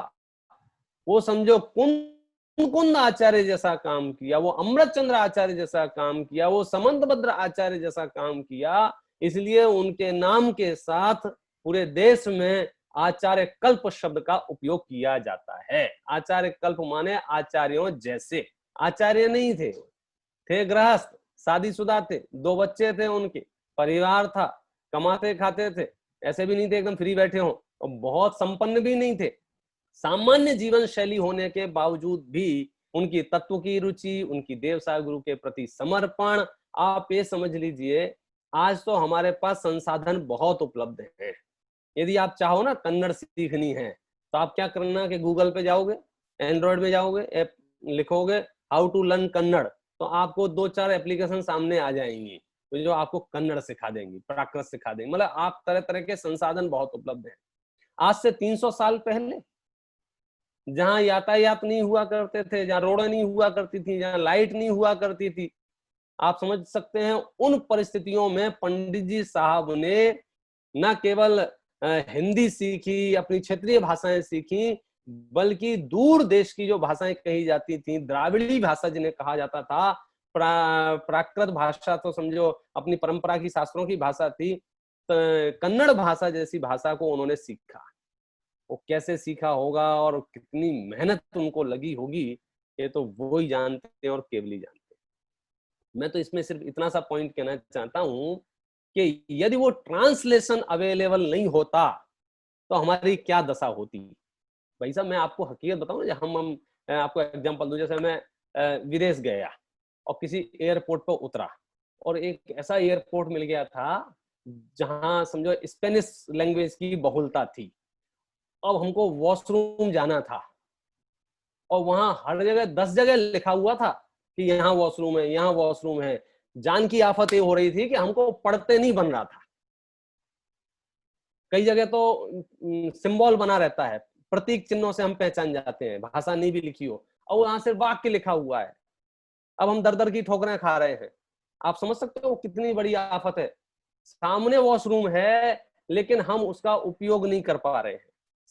वो समझो कुंद आचार्य जैसा काम किया, वो अमृत चंद्र आचार्य जैसा काम किया, वो समंतभद्र आचार्य जैसा काम किया। इसलिए उनके नाम के साथ पूरे देश में आचार्य कल्प शब्द का उपयोग किया जाता है। आचार्य कल्प माने आचार्यों जैसे। आचार्य नहीं थे गृहस्थ, शादीशुदा थे, 2 बच्चे थे, उनके परिवार था, कमाते खाते थे, ऐसे भी नहीं थे एकदम फ्री बैठे हों, और बहुत संपन्न भी नहीं थे। सामान्य जीवन शैली होने के बावजूद भी उनकी तत्व की रुचि, उनकी देवसाय गुरु के प्रति समर्पण, आप ये समझ लीजिए आज तो हमारे पास संसाधन बहुत उपलब्ध हैं। यदि आप चाहो ना कन्नड़ सीखनी है तो आप क्या करना कि गूगल पे जाओगे, एंड्रॉइड में जाओगे, ऐप लिखोगे हाउ टू लर्न कन्नड़, तो आपको 2-4 एप्लीकेशन सामने आ जाएंगी तो जो आपको कन्नड़ सिखा देंगी, प्राकृत सिखा देंगी। मतलब आप तरह तरह के संसाधन बहुत उपलब्ध हैं। आज से 300 साल पहले जहां यातायात नहीं हुआ करते थे, जहां रोडें नहीं हुआ करती थी, जहां लाइट नहीं हुआ करती थी, आप समझ सकते हैं उन परिस्थितियों में पंडित जी साहब ने न केवल हिंदी सीखी, अपनी क्षेत्रीय भाषाएं सीखी, बल्कि दूर देश की जो भाषाएं कही जाती थी, द्राविड़ी भाषा जिन्हें कहा जाता था, प्राकृत भाषा तो समझो अपनी परंपरा की शास्त्रों की भाषा थी, कन्नड़ भाषा जैसी भाषा को उन्होंने सीखा। वो कैसे सीखा होगा और कितनी मेहनत उनको लगी होगी ये तो वो ही जानते हैं और केवल ही जानते हैं। मैं तो इसमें सिर्फ इतना सा पॉइंट कहना चाहता हूं कि यदि वो ट्रांसलेशन अवेलेबल नहीं होता तो हमारी क्या दशा होती। भाई साहब मैं आपको हकीकत बताऊं, हम आपको एग्जांपल दूं, जैसे मैं विदेश गया और किसी एयरपोर्ट पर उतरा और एक ऐसा एयरपोर्ट मिल गया था जहां समझो स्पेनिश लैंग्वेज की बहुलता थी। अब हमको वॉशरूम जाना था और वहां हर जगह 10 जगह लिखा हुआ था कि यहाँ वॉशरूम है, यहाँ वॉशरूम है। जान की आफत ये हो रही थी कि हमको पढ़ते नहीं बन रहा था। कई जगह तो सिंबल बना रहता है, प्रतीक चिन्हों से हम पहचान जाते हैं, भाषा नहीं भी लिखी हो, और वहां सिर्फ वाक्य लिखा हुआ है। अब हम दर दर की ठोकरें खा रहे हैं। आप समझ सकते हो कितनी बड़ी आफत है। सामने वॉशरूम है लेकिन हम उसका उपयोग नहीं कर पा रहे हैं।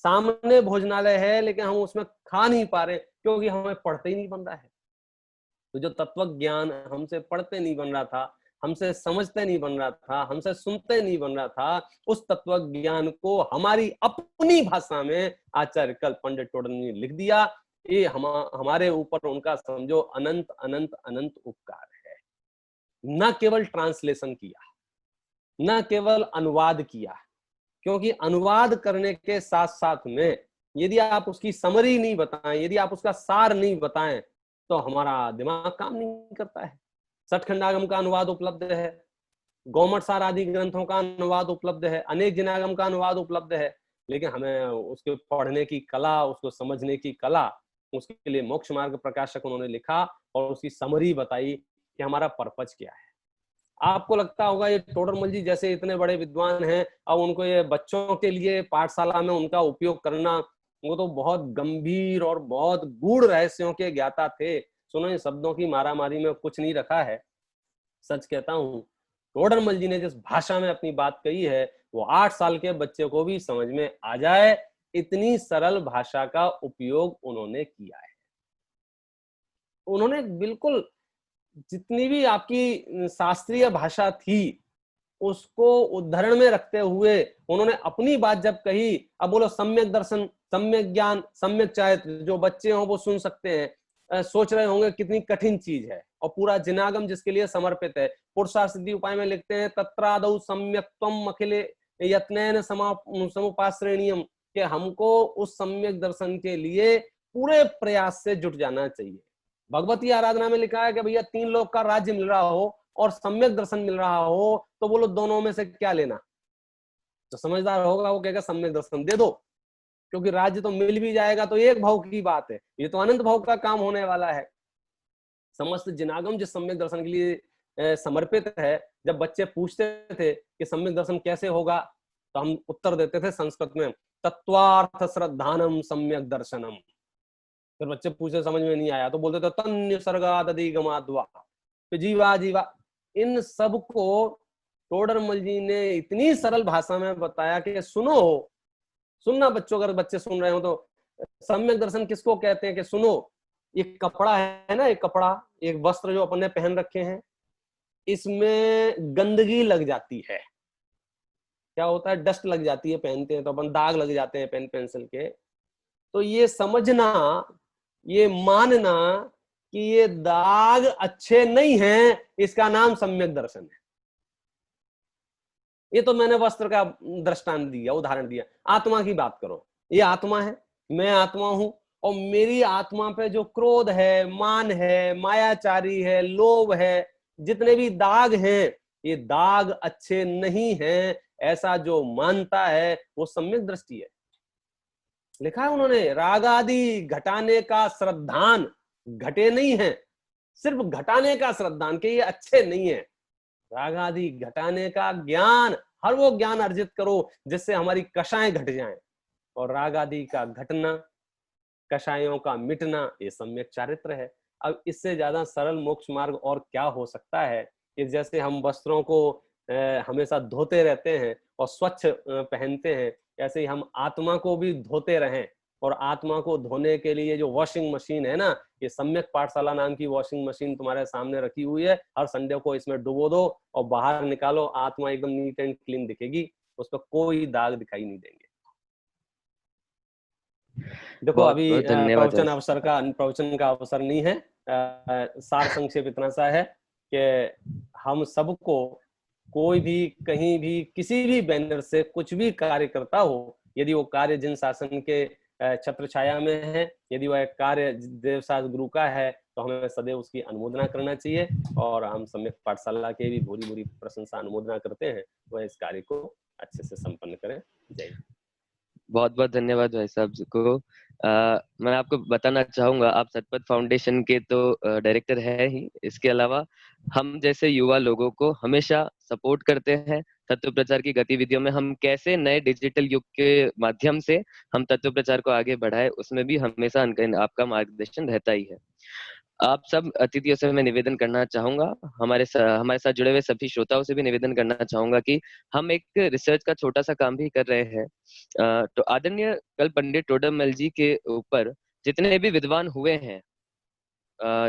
सामने भोजनालय है लेकिन हम उसमें खा नहीं पा रहे क्योंकि हमें पढ़ते ही नहीं बन रहा है। तो जो तत्व ज्ञान हमसे पढ़ते नहीं बन रहा था, हमसे समझते नहीं बन रहा था, हमसे सुनते नहीं बन रहा था, उस तत्व ज्ञान को हमारी अपनी भाषा में आचार्य कल पंडित टोडर ने लिख दिया। ये हमारे ऊपर उनका समझो अनंत अनंत अनंत उपकार है। न केवल ट्रांसलेशन किया, न केवल अनुवाद किया, क्योंकि अनुवाद करने के साथ साथ में यदि आप उसकी समरी नहीं बताएं, यदि आप उसका सार नहीं बताएं तो हमारा दिमाग काम नहीं करता है। सठखंडागम का अनुवाद उपलब्ध है, गौमठ सार आदि ग्रंथों का अनुवाद उपलब्ध है, अनेक जिनागम का अनुवाद उपलब्ध है, लेकिन हमें उसके पढ़ने की कला, उसको समझने की कला, उसके लिए मोक्ष मार्ग प्रकाशक उन्होंने लिखा और उसकी समरी बताई कि हमारा पर्पज क्या है। आपको लगता होगा ये टोडरमल जी जैसे इतने बड़े विद्वान हैं, अब उनको ये बच्चों के लिए पाठशाला में उनका उपयोग करना, वो तो बहुत गंभीर और बहुत गूढ़ रहस्यों के ज्ञाता थे। सुनो, इन शब्दों की मारामारी में कुछ नहीं रखा है। सच कहता हूं, टोडरमल जी ने जिस भाषा में अपनी बात कही है वो 8 साल के बच्चे को भी समझ में आ जाए, इतनी सरल भाषा का उपयोग उन्होंने किया है। उन्होंने बिल्कुल जितनी भी आपकी शास्त्रीय भाषा थी उसको उदाहरण में रखते हुए उन्होंने अपनी बात जब कही, अब बोलो सम्यक दर्शन, सम्यक ज्ञान, सम्यक चारित्र, जो बच्चे हों वो सुन सकते हैं, सोच रहे होंगे कितनी कठिन चीज है, और पूरा जिनागम जिसके लिए समर्पित है। पुरुषार्थ सिद्धि उपाय में लिखते हैं तत्रादौ सम्यक्त्वम अखिले यत्नेन समुपाश्रेणीयम, कि हमको उस सम्यक दर्शन के लिए पूरे प्रयास से जुट जाना चाहिए। भगवती आराधना में लिखा है कि भैया 3 लोक का राज्य मिल रहा हो और सम्यक दर्शन मिल रहा हो तो बोलो दोनों में से क्या लेना। तो समझदार होगा वो कहेगा सम्यक दर्शन दे दो, क्योंकि राज्य तो मिल भी जाएगा तो एक भाव की बात है, ये तो अनंत भाव का काम होने वाला है। समस्त जिनागम जिस सम्यक दर्शन के लिए समर्पित है, जब बच्चे पूछते थे कि सम्यक दर्शन कैसे होगा तो हम उत्तर देते थे संस्कृत में, तत्वार्थ श्रद्धानम सम्यक दर्शनम। फिर बच्चे पूछे समझ में नहीं आया तो बोलते थे तन्य सर्गादधिगमाद्वा, जीवा जीवा। इन सब को टोडरमल जी ने इतनी सरल भाषा में बताया कि सुनना बच्चों, अगर बच्चे सुन रहे हो तो, सम्यक दर्शन किसको कहते हैं कि सुनो, एक कपड़ा है ना, एक कपड़ा, एक वस्त्र जो अपन ने पहन रखे हैं, इसमें गंदगी लग जाती है, क्या होता है, डस्ट लग जाती है, पहनते हैं तो अपन, दाग लग जाते हैं पेन पेंसिल के। तो ये समझना, ये मानना कि ये दाग अच्छे नहीं हैं, इसका नाम सम्यक दर्शन है। ये तो मैंने वस्त्र का दृष्टांत दिया, उदाहरण दिया। आत्मा की बात करो, ये आत्मा है, मैं आत्मा हूं, और मेरी आत्मा पे जो क्रोध है, मान है, मायाचारी है, लोभ है, जितने भी दाग हैं, ये दाग अच्छे नहीं हैं, ऐसा जो मानता है वो सम्यक दृष्टि है। लिखा है उन्होंने, राग आदि घटाने का श्रद्धान, घटे नहीं है, सिर्फ घटाने का श्रद्धान के ये अच्छे नहीं है। राग आदि घटाने का ज्ञान, हर वो ज्ञान अर्जित करो जिससे हमारी कषाएं घट जाएं, और राग आदि का घटना, कषायों का मिटना, ये सम्यक चारित्र है। अब इससे ज्यादा सरल मोक्ष मार्ग और क्या हो सकता है कि जैसे हम वस्त्रों को हमेशा धोते रहते हैं और स्वच्छ पहनते हैं, ऐसे ही हम आत्मा को भी धोते रहें। और आत्मा को धोने के लिए जो वॉशिंग मशीन है ना, ये सम्यक पाठशाला नाम की वॉशिंग मशीन तुम्हारे सामने रखी हुई है, हर संडे को इसमें डुबो दो और बाहर निकालो, आत्मा एकदम नीट एंड क्लीन दिखेगी, उस पर कोई दाग दिखाई नहीं देंगे। देखो अभी प्रवचन का अवसर नहीं है, सार संक्षेप इतना सा है कि हम सबको, कोई भी कहीं भी किसी भी बैनर से कुछ भी कार्य करता हो, यदि वो कार्य जिन शासन के छत्र छाया में है, यदि वह कार्य देवसास गुरु का है, तो हमें सदैव उसकी अनुमोदना करना चाहिए। और हम सम्यक पाठशाला के भी भूरी भूरी प्रशंसा अनुमोदना करते हैं, वह इस कार्य को अच्छे से संपन्न करें। जय। बहुत बहुत धन्यवाद भाई साहब को। मैं आपको बताना चाहूंगा, आप सतपथ फाउंडेशन के तो डायरेक्टर है ही, इसके अलावा हम जैसे युवा लोगों को हमेशा सपोर्ट करते हैं तत्व प्रचार की गतिविधियों में। हम कैसे नए डिजिटल युग के माध्यम से हम तत्व प्रचार को आगे बढ़ाए, उसमें भी हमेशा आपका मार्गदर्शन रहता ही है। आप सब अतिथियों से मैं निवेदन करना चाहूंगा, हमारे साथ जुड़े हुए सभी श्रोताओं से भी निवेदन करना चाहूंगा कि हम एक रिसर्च का छोटा सा काम भी कर रहे हैं। तो आदरणीय कल पंडित टोडरमल जी के ऊपर जितने भी विद्वान हुए हैं,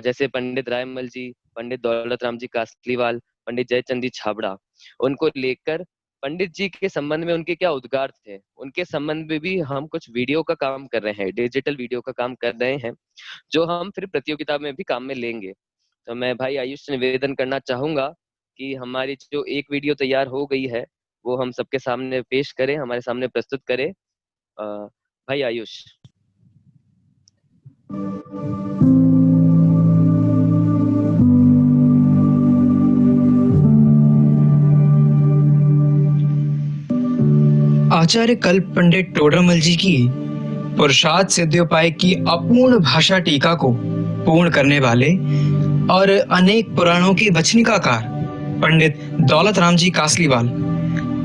जैसे पंडित रायमल जी, पंडित दौलत राम जी कासलीवाल, पंडित जयचंद जी छाबड़ा, उनको लेकर पंडित जी के संबंध में उनके क्या उद्गार थे, उनके संबंध में भी हम कुछ वीडियो का काम कर रहे हैं, डिजिटल वीडियो का काम कर रहे हैं, जो हम फिर प्रतियोगिता में भी काम में लेंगे। तो मैं भाई आयुष से निवेदन करना चाहूंगा कि हमारी जो एक वीडियो तैयार हो गई है वो हम सबके सामने पेश करें, हमारे सामने प्रस्तुत करें। भाई आयुष। आचार्य कल्प पंडित टोडरमल जी की पुरुषार्थ सिद्धियोपाय की अपूर्ण भाषा टीका को पूर्ण करने वाले और अनेक पुराणों के वचनिकाकार पंडित दौलत राम जी कासलीवाल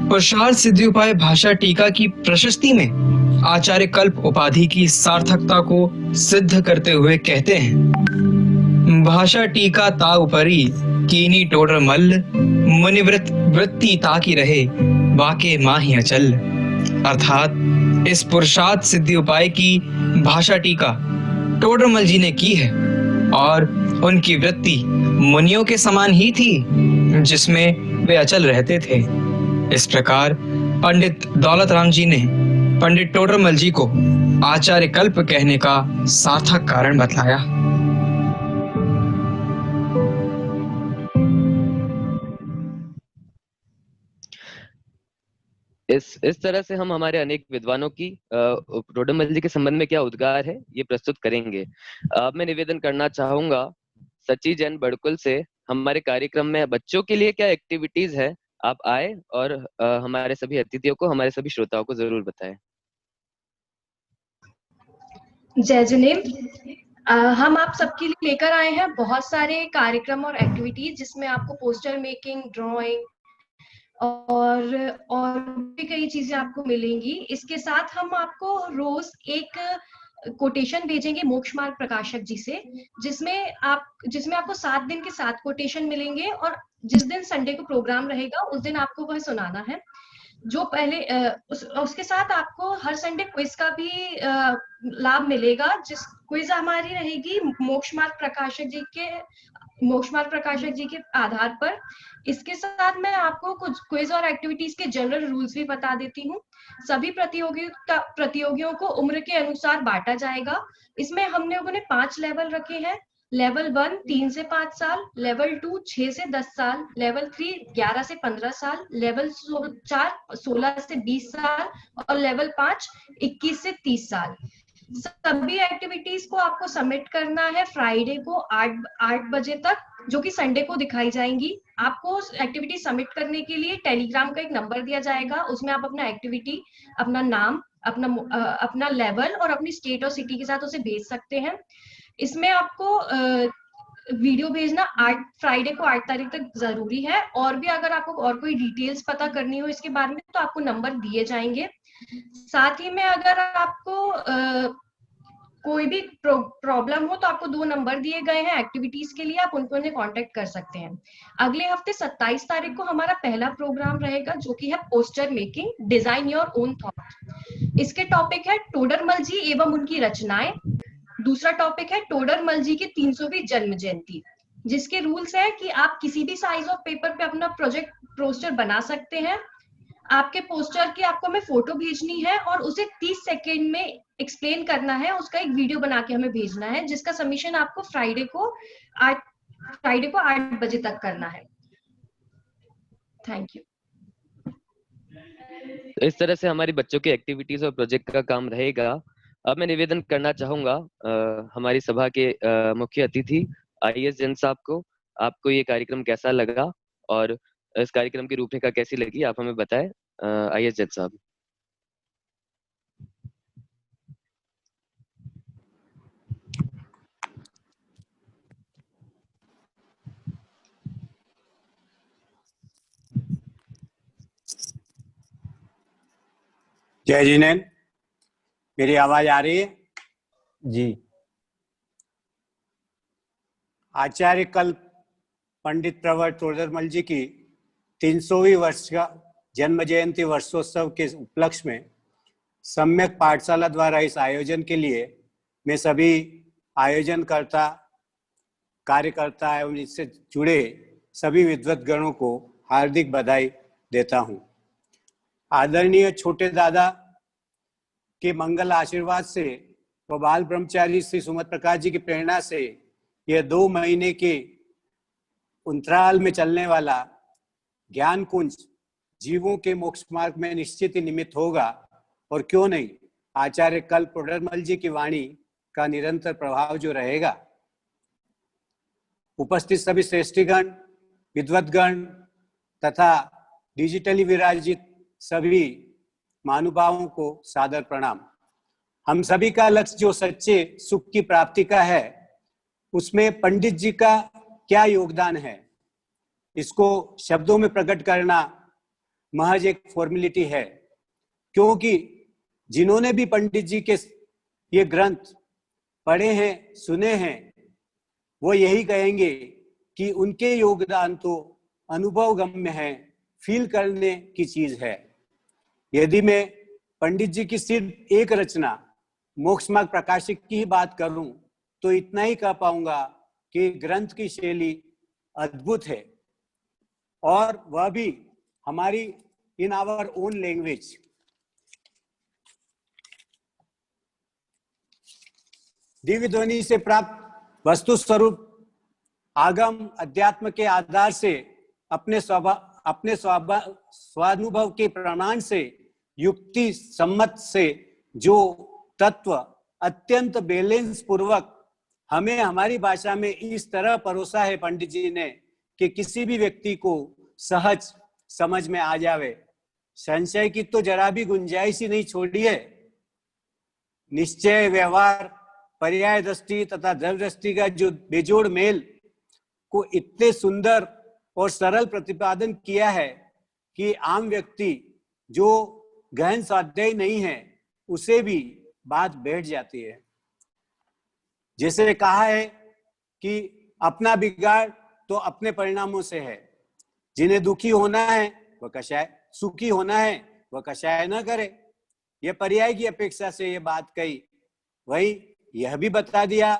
पुरुषार्थ सिद्धियोपाय भाषा टीका की प्रशस्ति में आचार्य कल्प उपाधि की सार्थकता को सिद्ध करते हुए कहते हैं, भाषा टीका ता उपरी कीनी टोडरमल मुनिवृत वृत्ति ताकि रहे वाके माही अचल। अर्थात इस पुरुषार्थ सिद्धि उपाय की भाषा टीका टोडरमल जी ने की है और उनकी वृत्ति मुनियों के समान ही थी जिसमें वे अचल रहते थे। इस प्रकार पंडित दौलत राम जी ने पंडित टोडरमल जी को आचार्य कल्प कहने का सार्थक कारण बतलाया। इस तरह से हम हमारे अनेक विद्वानों की टोडरमल जी के संबंध में क्या उद्गार है ये प्रस्तुत करेंगे। अब मैं निवेदन करना चाहूंगा सची जैन बड़कुल से, हमारे कार्यक्रम में बच्चों के लिए क्या एक्टिविटीज है, आप आए और हमारे सभी अतिथियों को, हमारे सभी श्रोताओं को जरूर बताएं। जय जिनेम। हम आप सबके लिए लेकर आए हैं बहुत सारे कार्यक्रम और एक्टिविटीज जिसमें आपको पोस्टर मेकिंग, ड्राइंग और भी कई चीजें आपको मिलेंगी। इसके साथ हम आपको रोज एक कोटेशन भेजेंगे मोक्ष मार्ग प्रकाशक जी से, जिसमें आपको 7 दिन के 7 कोटेशन मिलेंगे, और जिस दिन संडे को प्रोग्राम रहेगा उस दिन आपको वह सुनाना है। जो पहले उसके साथ आपको हर संडे क्विज का भी लाभ मिलेगा, जिस क्विज हमारी रहेगी मोक्ष मार्ग प्रकाशक जी के आधार पर। इसके साथ मैं आपको कुछ क्विज और एक्टिविटीज के जनरल रूल्स भी बता देती हूँ। सभी प्रतियोगियों को उम्र के अनुसार बांटा जाएगा। इसमें हम लोगों ने 5 लेवल रखे हैं। लेवल 1 3 से 5 साल, लेवल 2 6 से 10 साल, लेवल 3 11 से 15 साल, लेवल 4 16 से 20 साल, और लेवल 5 21 से 30 साल। सभी एक्टिविटीज को आपको सबमिट करना है फ्राइडे को 8 बजे तक, जो कि संडे को दिखाई जाएंगी। आपको एक्टिविटी सबमिट करने के लिए टेलीग्राम का एक नंबर दिया जाएगा, उसमें आप अपना एक्टिविटी, अपना नाम, अपना लेवल और अपनी स्टेट और सिटी के साथ उसे भेज सकते हैं। इसमें आपको वीडियो भेजना फ्राइडे को 8 तारीख तक जरूरी है। और भी अगर आपको और कोई डिटेल्स पता करनी हो इसके बारे में तो आपको नंबर दिए जाएंगे। साथ ही में अगर आपको कोई भी प्रॉब्लम हो तो आपको 2 नंबर दिए गए हैं एक्टिविटीज के लिए, आप उनको कांटेक्ट कर सकते हैं। अगले हफ्ते 27 तारीख को हमारा पहला प्रोग्राम रहेगा, जो कि है poster making, design your own thought. इसके टॉपिक है टोडरमल जी एवं उनकी रचनाएं। दूसरा टॉपिक है टोडरमल जी की 300वीं जन्म जयंती, जिसके रूल्स है कि आप किसी भी साइज ऑफ पेपर पे अपना प्रोजेक्ट पोस्टर बना सकते हैं। आपके पोस्टर की आपको हमें फोटो भेजनी है और उसे 30 सेकेंड में एक्सप्लेन करना है, उसका एक वीडियो बना के हमें भेजना है, जिसका सबमिशन आपको फ्राइडे को 8 बजे तक करना है। Thank you. तो इस तरह से हमारी बच्चों की एक्टिविटीज और प्रोजेक्ट का काम रहेगा। अब मैं निवेदन करना चाहूंगा हमारी सभा के मुख्य अतिथि IAS जैन साहब को, आपको ये कार्यक्रम कैसा लगा और इस कार्यक्रम की रूपरेखा कैसी लगी, आप हमें बताएं। IAS जैन साहब। जय जिनेन, मेरी आवाज आ रही है? जी। आचार्य कल्प पंडित प्रवर टोडरमल जी की 300वीं वर्ष का जन्म जयंती वर्षोत्सव के उपलक्ष्य में सम्यक पाठशाला द्वारा इस आयोजन के लिए मैं सभी आयोजनकर्ता, कार्यकर्ता एवं इससे जुड़े सभी विद्वद्गणों को हार्दिक बधाई देता हूं। आदरणीय छोटे दादा के मंगल आशीर्वाद से व बाल ब्रह्मचारी श्री सुमत प्रकाश जी की प्रेरणा से यह 2 महीने के अंतराल में चलने वाला ज्ञान कुंज जीवों के मोक्ष मार्ग में निश्चित ही निमित्त होगा, और क्यों नहीं आचार्य कल्प टोडरमल जी की वाणी का निरंतर प्रभाव जो रहेगा। उपस्थित सभी श्रेष्ठीगण, विद्वद्गण तथा डिजिटली विराजित सभी महानुभावों को सादर प्रणाम। हम सभी का लक्ष्य जो सच्चे सुख की प्राप्ति का है, उसमें पंडित जी का क्या योगदान है, इसको शब्दों में प्रकट करना महज एक फॉर्मेलिटी है, क्योंकि जिन्होंने भी पंडित जी के ये ग्रंथ पढ़े हैं, सुने हैं, वो यही कहेंगे कि उनके योगदान तो अनुभव गम्य है, फील करने की चीज है। यदि मैं पंडित जी की सिर्फ एक रचना मोक्ष मार्ग प्रकाशक की ही बात करूं तो इतना ही कह पाऊंगा कि ग्रंथ की शैली अद्भुत है, और वह भी हमारी in our own language. Divya ध्वनि से प्राप्त वस्तु स्वरूप आगम अध्यात्म के आधार से अपने स्वानुभव के प्रमाण से युक्ति सम्मत से जो तत्व अत्यंत बैलेंस पूर्वक हमें हमारी भाषा में इस तरह परोसा है पंडित जी ने कि किसी भी व्यक्ति को सहज समझ में आ जावे, संशय की तो जरा भी गुंजाइश ही नहीं छोड़ी है। निश्चय, व्यवहार, पर्याय दृष्टि तथा द्रव्य दृष्टि का जो बेजोड़ मेल को इतने सुंदर और सरल प्रतिपादन किया है कि आम व्यक्ति जो गहन स्वाध्यायी नहीं है उसे भी बात बैठ जाती है। जैसे कहा है कि अपना बिगाड़ तो अपने परिणामों से है, जिन्हें दुखी होना है वह कषाय, सुखी होना है वह कषाय न करे। यह पर्याय की अपेक्षा से ये बात कही। वही यह भी बता दिया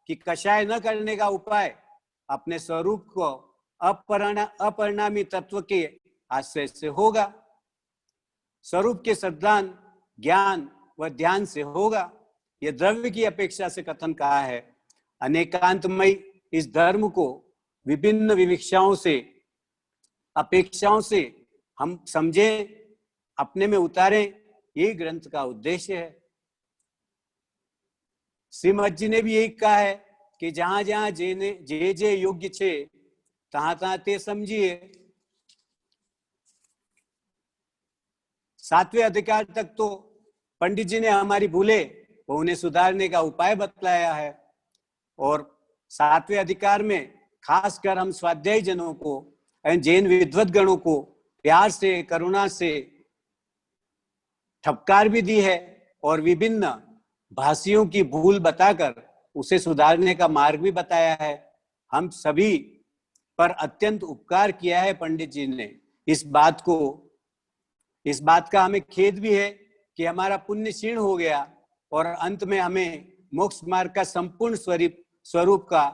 कि कषाय न करने का उपाय अपने स्वरूप को अपरिणामी तत्व के आश्रय से होगा, स्वरूप के सद्दान ज्ञान व ध्यान से होगा। यह द्रव्य की अपेक्षा से कथन कहा है। अनेकांतमय इस धर्म को विभिन्न विविक्षाओं से, अपेक्षाओं से हम समझें, अपने में उतारें, यही ग्रंथ का उद्देश्य है। श्रीमद जी ने भी यही कहा है कि जहां जहां जे जे योग्य छे तहां तहां ते समझिए। 7वें अधिकार तक तो पंडित जी ने हमारी भूले वो उन्हें सुधारने का उपाय बतलाया है, और 7वें अधिकार में खासकर हम स्वाध्यायी जनों को, जैन विद्वत गणों को प्यार से, करुणा से ठपकार भी दी है और विभिन्न भाषियों की भूल बताकर उसे सुधारने का मार्ग भी बताया है। हम सभी पर अत्यंत उपकार किया है पंडित जी ने। इस बात का हमें खेद भी है कि हमारा पुण्य क्षीण हो गया और अंत में हमें मोक्ष मार्ग का संपूर्ण स्वरूप का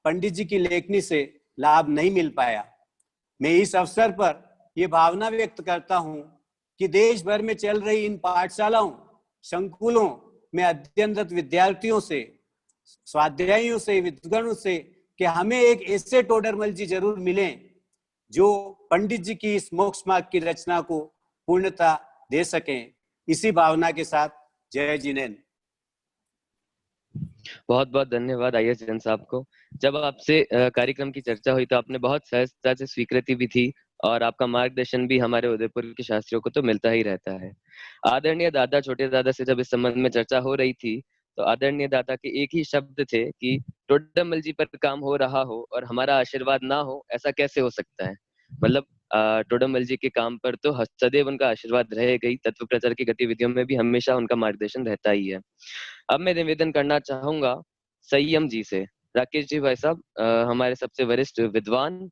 पंडित जी की लेखनी से लाभ नहीं मिल पाया। मैं इस अवसर पर यह भावना व्यक्त करता हूं कि देश भर में चल रही इन पाठशालाओं, संकुलों में अध्ययनरत विद्यार्थियों से, स्वाध्यायियों से, विद्वानों से कि हमें एक ऐसे टोडरमल जी जरूर मिलें जो पंडित जी की इस मोक्ष मार्ग की रचना को पूर्णता दे सकें। इसी भावना के साथ जय जिनेन्द्र। बहुत बहुत धन्यवाद आईएस जैन साहब को। जब आपसे कार्यक्रम की चर्चा हुई तो आपने बहुत सहजता से स्वीकृति भी थी और आपका मार्गदर्शन भी हमारे उदयपुर के शास्त्रियों को तो मिलता ही रहता है। आदरणीय दादा छोटे दादा से जब इस संबंध में चर्चा हो रही थी तो आदरणीय दादा के एक ही शब्द थे कि टोडरमल जी पर काम हो रहा हो और हमारा आशीर्वाद ना हो, ऐसा कैसे हो सकता है। मतलब टोडरमल जी के काम पर तो सदैव उनका आशीर्वाद रहेगा ही, तत्व प्रचार की गतिविधियों में भी हमेशा उनका मार्गदर्शन रहता ही है। अब मैं निवेदन करना चाहूंगा संयम जी से। राकेश जी भाई साहब हमारे सबसे वरिष्ठ विद्वान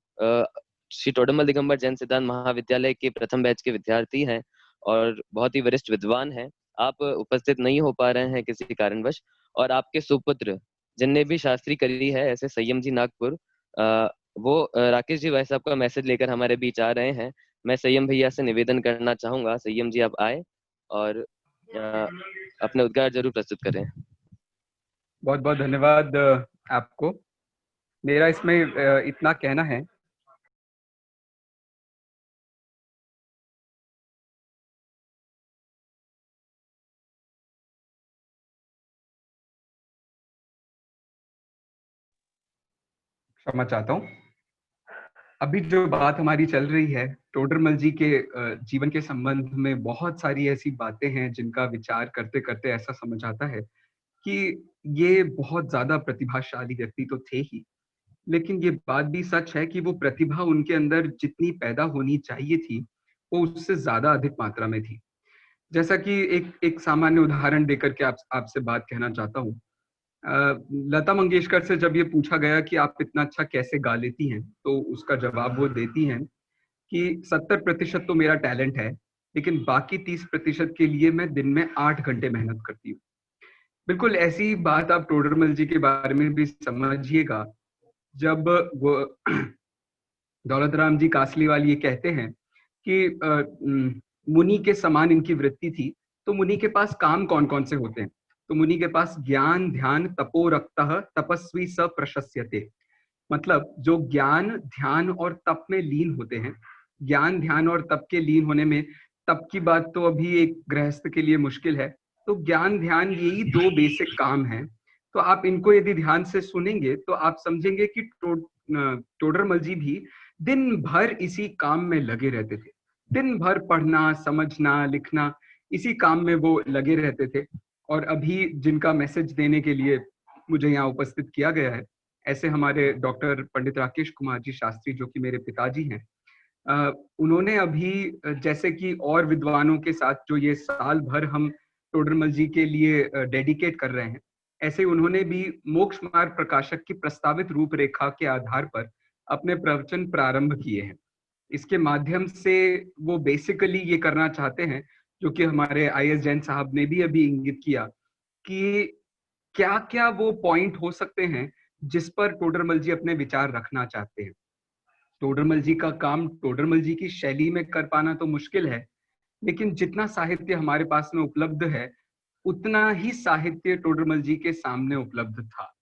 श्री टोडरमल दिगंबर जैन सिद्धांत महाविद्यालय के प्रथम बैच के विद्यार्थी हैं और बहुत ही वरिष्ठ विद्वान हैं। आप उपस्थित नहीं हो पा रहे हैं किसी कारणवश, और आपके सुपुत्र जिनने भी शास्त्री करी है ऐसे संयम जी नागपुर, वो राकेश जी भाई साहब का मैसेज लेकर हमारे बीच आ रहे हैं। मैं संयम भैया से निवेदन करना चाहूंगा, संयम जी आप आए और अपने उद्गार जरूर प्रस्तुत करें। बहुत बहुत धन्यवाद आपको। मेरा इसमें इतना कहना है क्षमा चाहता हूँ। अभी जो बात हमारी चल रही है टोडरमल जी के जीवन के संबंध में, बहुत सारी ऐसी बातें हैं जिनका विचार करते करते ऐसा समझ आता है कि ये बहुत ज्यादा प्रतिभाशाली व्यक्ति तो थे ही, लेकिन ये बात भी सच है कि वो प्रतिभा उनके अंदर जितनी पैदा होनी चाहिए थी वो उससे ज्यादा अधिक मात्रा में थी। जैसा कि एक सामान्य उदाहरण देकर के आपसे बात कहना चाहता हूँ। लता मंगेशकर से जब ये पूछा गया कि आप इतना अच्छा कैसे गा लेती हैं, तो उसका जवाब वो देती हैं कि 70% तो मेरा टैलेंट है, लेकिन बाकी 30% के लिए मैं दिन में 8 घंटे मेहनत करती हूँ। बिल्कुल ऐसी बात आप टोडरमल जी के बारे में भी समझिएगा। जब वो दौलत राम जी कासलीवाल ये कहते हैं कि मुनि के समान इनकी वृत्ति थी, तो मुनि के पास काम कौन कौन से होते हैं? तो मुनि के पास ज्ञान ध्यान तपो रक्तः तपस्वी स प्रशस्यते, मतलब जो ज्ञान ध्यान और तप में लीन होते हैं। ज्ञान ध्यान और तप के लीन होने में, तप की बात तो अभी एक गृहस्थ के लिए मुश्किल है, तो ज्ञान ध्यान यही 2 बेसिक काम हैं। तो आप इनको यदि ध्यान से सुनेंगे तो आप समझेंगे कि टोडरमल जी भी दिन भर इसी काम में लगे रहते थे। दिन भर पढ़ना समझना लिखना इसी काम में वो लगे रहते थे। और अभी जिनका मैसेज देने के लिए मुझे यहाँ उपस्थित किया गया है, ऐसे हमारे डॉक्टर पंडित राकेश कुमार जी शास्त्री जो कि मेरे पिताजी हैं, उन्होंने अभी जैसे कि और विद्वानों के साथ जो ये साल भर हम टोडरमल जी के लिए डेडिकेट कर रहे हैं, ऐसे उन्होंने भी मोक्ष मार्ग प्रकाशक की प्रस्तावित रूपरेखा के आधार पर अपने प्रवचन प्रारंभ किए हैं। इसके माध्यम से वो बेसिकली ये करना चाहते हैं, जो कि हमारे IS जैन साहब ने भी अभी इंगित किया, कि क्या क्या वो पॉइंट हो सकते हैं जिस पर टोडरमल जी अपने विचार रखना चाहते हैं। टोडरमल जी का काम टोडरमल जी की शैली में कर पाना तो मुश्किल है, लेकिन जितना साहित्य हमारे पास में उपलब्ध है उतना ही साहित्य टोडरमल जी के सामने उपलब्ध था।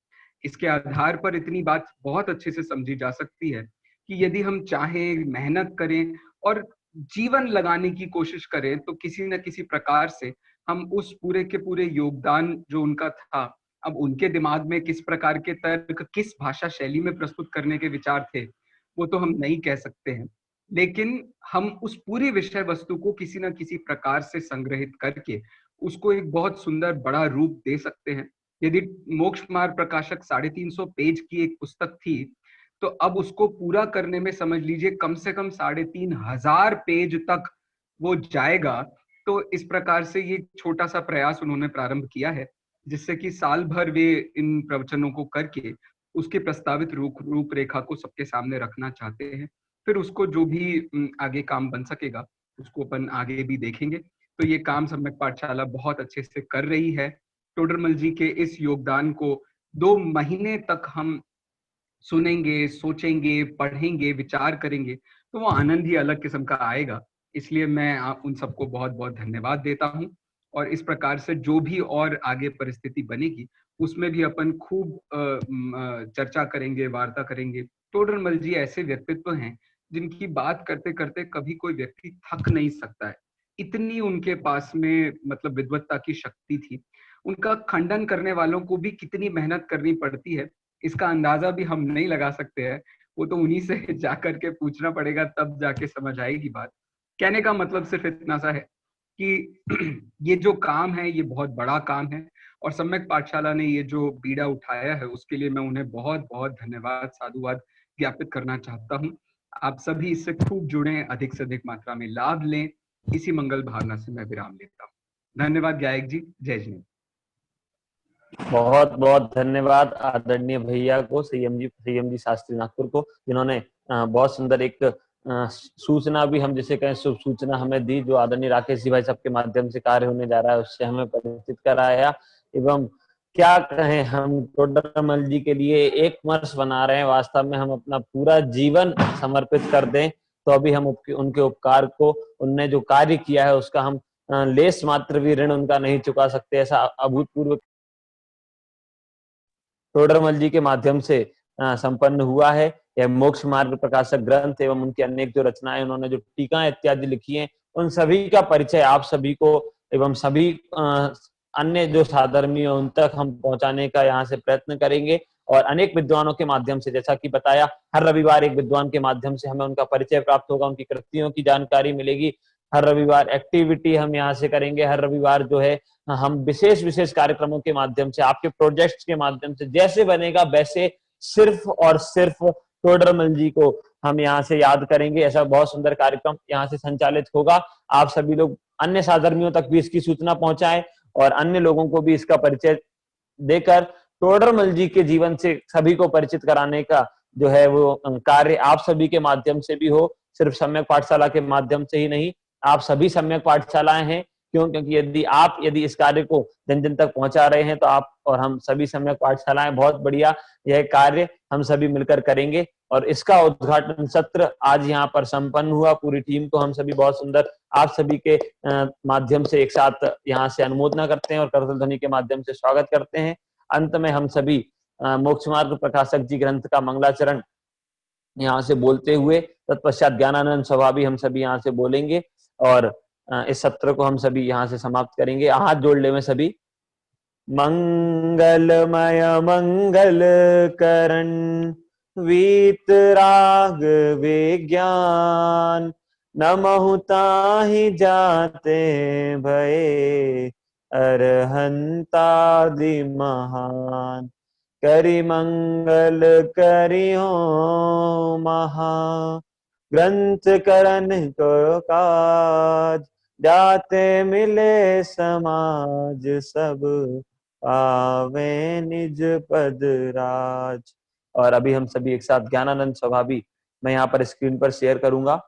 इसके आधार पर इतनी बात बहुत अच्छे से समझी जा सकती है कि यदि हम चाहें, मेहनत करें और जीवन लगाने की कोशिश करें, तो किसी न किसी प्रकार से हम उस पूरे के पूरे योगदान जो उनका था, अब उनके दिमाग में किस प्रकार के तर्क, किस भाषा शैली में प्रस्तुत करने के विचार थे, वो तो हम नहीं कह सकते हैं, लेकिन हम उस पूरी विषय वस्तु को किसी न किसी प्रकार से संग्रहित करके उसको एक बहुत सुंदर बड़ा रूप दे सकते हैं। यदि मोक्ष मार्ग प्रकाशक 350 पेज की एक पुस्तक थी, तो अब उसको पूरा करने में समझ लीजिए कम से कम 3500 पेज तक वो जाएगा। तो इस प्रकार से ये छोटा सा प्रयास उन्होंने प्रारंभ किया है, जिससे कि साल भर वे इन प्रवचनों को करके उसकी प्रस्तावित रूपरेखा को सबके सामने रखना चाहते हैं। फिर उसको जो भी आगे काम बन सकेगा उसको अपन आगे भी देखेंगे। तो ये काम सम्यक पाठशाला बहुत अच्छे से कर रही है। टोडरमल जी के इस योगदान को 2 महीने तक हम सुनेंगे, सोचेंगे, पढ़ेंगे, विचार करेंगे, तो वो आनंद ही अलग किस्म का आएगा। इसलिए मैं उन सबको बहुत बहुत धन्यवाद देता हूँ, और इस प्रकार से जो भी और आगे परिस्थिति बनेगी उसमें भी अपन खूब चर्चा करेंगे, वार्ता करेंगे। टोडरमल जी ऐसे व्यक्तित्व हैं जिनकी बात करते करते कभी कोई व्यक्ति थक नहीं सकता है। इतनी उनके पास में मतलब विद्वत्ता की शक्ति थी। उनका खंडन करने वालों को भी कितनी मेहनत करनी पड़ती है, इसका अंदाजा भी हम नहीं लगा सकते हैं। वो तो उन्हीं से जाकर के पूछना पड़ेगा, तब जाके समझ आएगी बात। कहने का मतलब सिर्फ इतना सा है कि ये जो काम है ये बहुत बड़ा काम है, और सम्यक पाठशाला ने ये जो बीड़ा उठाया है उसके लिए मैं उन्हें बहुत बहुत धन्यवाद, साधुवाद ज्ञापित करना चाहता हूँ। आप सभी इससे खूब जुड़ें, अधिक से अधिक मात्रा में लाभ लें। इसी मंगल भावना से मैं विराम लेता हूँ। धन्यवाद गायक जी, जय जिनेन्द्र। बहुत बहुत धन्यवाद आदरणीय भैया को, संयम जी शास्त्री नागपुर को, जिन्होंने बहुत सुंदर एक सूचना भी हम जिसे कहें शुभ सूचना हमें दी, जो आदरणीय राकेश जी भाई साहब के माध्यम से कार्य होने जा रहा है उससे हमें परिचित कराया। एवं क्या कहें, हम टोडरमल जी के लिए एक वर्ष बना रहे हैं, वास्तव में हम अपना पूरा जीवन समर्पित कर दें तो अभी हम उनके उपकार को, उनने जो कार्य किया है उसका हम लेस मात्र भी ऋण उनका नहीं चुका सकते। ऐसा अभूतपूर्व टोडरमल जी के माध्यम से संपन्न हुआ है। यह मोक्ष मार्ग प्रकाशक ग्रंथ एवं उनकी अनेक जो रचनाएं, उन्होंने जो टीका इत्यादि लिखी हैं, उन सभी का परिचय आप सभी को एवं सभी अन्य जो साधर्मी है उन तक हम पहुंचाने का यहाँ से प्रयत्न करेंगे। और अनेक विद्वानों के माध्यम से, जैसा कि बताया, हर रविवार एक विद्वान के माध्यम से हमें उनका परिचय प्राप्त होगा, उनकी कृतियों की जानकारी मिलेगी। हर रविवार एक्टिविटी हम यहाँ से करेंगे। हर रविवार जो है हम विशेष कार्यक्रमों के माध्यम से, आपके प्रोजेक्ट्स के माध्यम से, जैसे बनेगा वैसे सिर्फ और सिर्फ टोडरमल जी को हम यहाँ से याद करेंगे। ऐसा बहुत सुंदर कार्यक्रम यहाँ से संचालित होगा। आप सभी लोग अन्य साधर्मियों तक भी इसकी सूचना पहुंचाएं और अन्य लोगों को भी इसका परिचय देकर टोडरमल जी के जीवन से सभी को परिचित कराने का जो है वो कार्य आप सभी के माध्यम से भी हो। सिर्फ सम्यक पाठशाला के माध्यम से ही नहीं, आप सभी सम्यक पाठशालाएं हैं, क्योंकि यदि इस कार्य को जन जन तक पहुंचा रहे हैं तो आप और हम सभी सम्यक पाठशालाएं बहुत बढ़िया यह कार्य हम सभी मिलकर करेंगे। और इसका उद्घाटन सत्र आज यहाँ पर संपन्न हुआ। पूरी टीम को हम सभी बहुत सुंदर आप सभी के माध्यम से एक साथ यहाँ से अनुमोदना करते हैं और करतल ध्वनि के माध्यम से स्वागत करते हैं। अंत में हम सभी मोक्ष मार्ग प्रकाशक जी ग्रंथ का मंगलाचरण यहाँ से बोलते हुए तत्पश्चात ज्ञानानंद सभा भी हम सभी यहाँ से बोलेंगे और इस सत्र को हम सभी यहाँ से समाप्त करेंगे। हाथ जोड़ ले में सभी। मंगलमय मंगल करण वीतराग विज्ञान, नमहु ताहि जाते भये अरहंतादि महान। करि मंगल करियो महा, ग्रंथ करण को काज, जाते मिले समाज सब पावे निज पद राज। और अभी हम सभी एक साथ ज्ञानानंद स्वभावी मैं यहाँ पर स्क्रीन पर शेयर करूंगा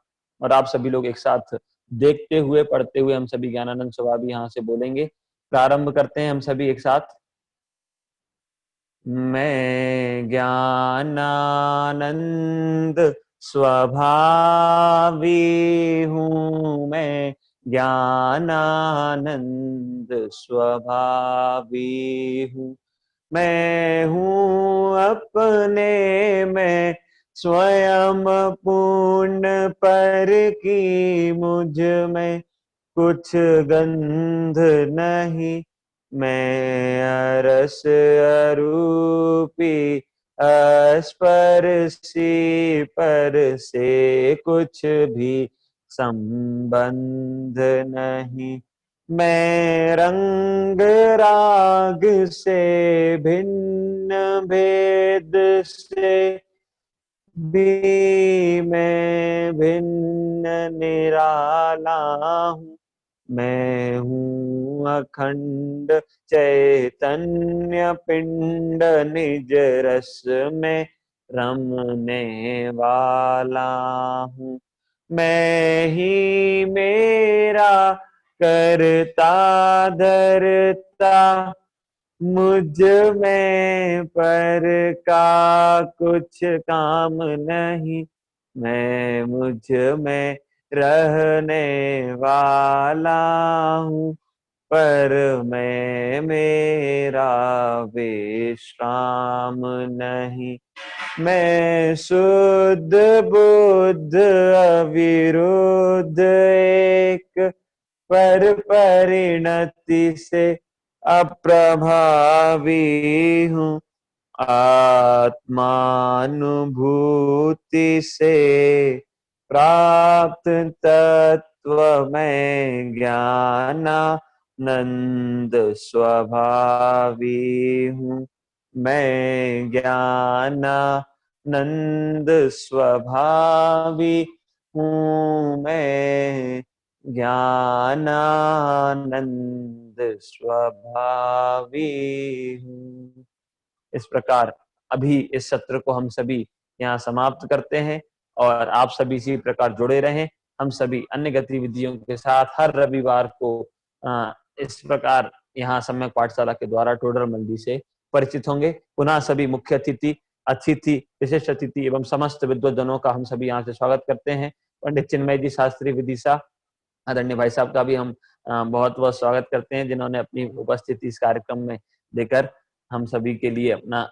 और आप सभी लोग एक साथ देखते हुए पढ़ते हुए हम सभी ज्ञानानंद स्वभावी यहाँ से बोलेंगे। प्रारंभ करते हैं हम सभी एक साथ। मैं ज्ञानानंद स्वभावी हूँ, मैं ज्ञानानंद स्वभावी हूँ। मैं हूँ अपने में स्वयं पूर्ण पर की, मुझ में कुछ गंध नहीं। मैं अरस अरूपी अस्पर्शी, पर से कुछ भी संबंध नहीं। मैं रंग राग से भिन्न भेद से भी मैं भिन्न निराला हूँ। मैं हूँ अखंड चैतन्य पिंड, निज रस में रमने वाला हूँ। मैं ही मेरा करता धरता, मुझ में पर का कुछ काम नहीं। मैं मुझ में रहने वाला हूँ, पर मैं मेरा विश्राम नहीं। मैं शुद्ध बुद्ध अविरुद्ध एक, पर परिणति से अप्रभावी हूँ। आत्मानुभूति से प्राप्त तत्व मैं ज्ञानानंद स्वभावी हूँ। मैं ज्ञानानंद स्वभावी हूँ, मैं ज्ञानानंद स्वभावी हूँ। इस प्रकार अभी इस सत्र को हम सभी यहाँ समाप्त करते हैं और आप सभी इसी प्रकार जुड़े रहें। हम सभी अन्य गतिविधियों के साथ हर रविवार को इस प्रकार यहाँ सम्यक पाठशाला के द्वारा टोडरमल जी से परिचित होंगे। पुनः सभी मुख्य अतिथि, विशेष अतिथि एवं समस्त विद्वजनों का हम सभी यहाँ से स्वागत करते हैं। पंडित चिन्मय जी शास्त्री विदिशा आदरणीय भाई साहब का भी हम बहुत बहुत स्वागत करते हैं, जिन्होंने अपनी उपस्थिति इस कार्यक्रम में देकर हम सभी के लिए अपना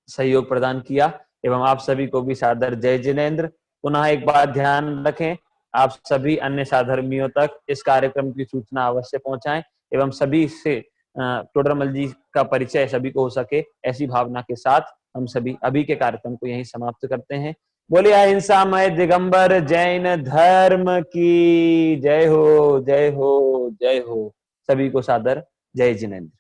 सहयोग प्रदान किया। एवं आप सभी को भी सादर जय जिनेंद्र। पुनः एक बात ध्यान रखें, आप सभी अन्य साधर्मियों तक इस कार्यक्रम की सूचना अवश्य पहुंचाएं एवं सभी से टोडरमल जी का परिचय सभी को हो सके, ऐसी भावना के साथ हम सभी अभी के कार्यक्रम को यहीं समाप्त करते हैं। बोलिए अहिंसामय दिगंबर जैन धर्म की जय हो, जय हो, जय हो। सभी को सादर जय जिनेंद्र।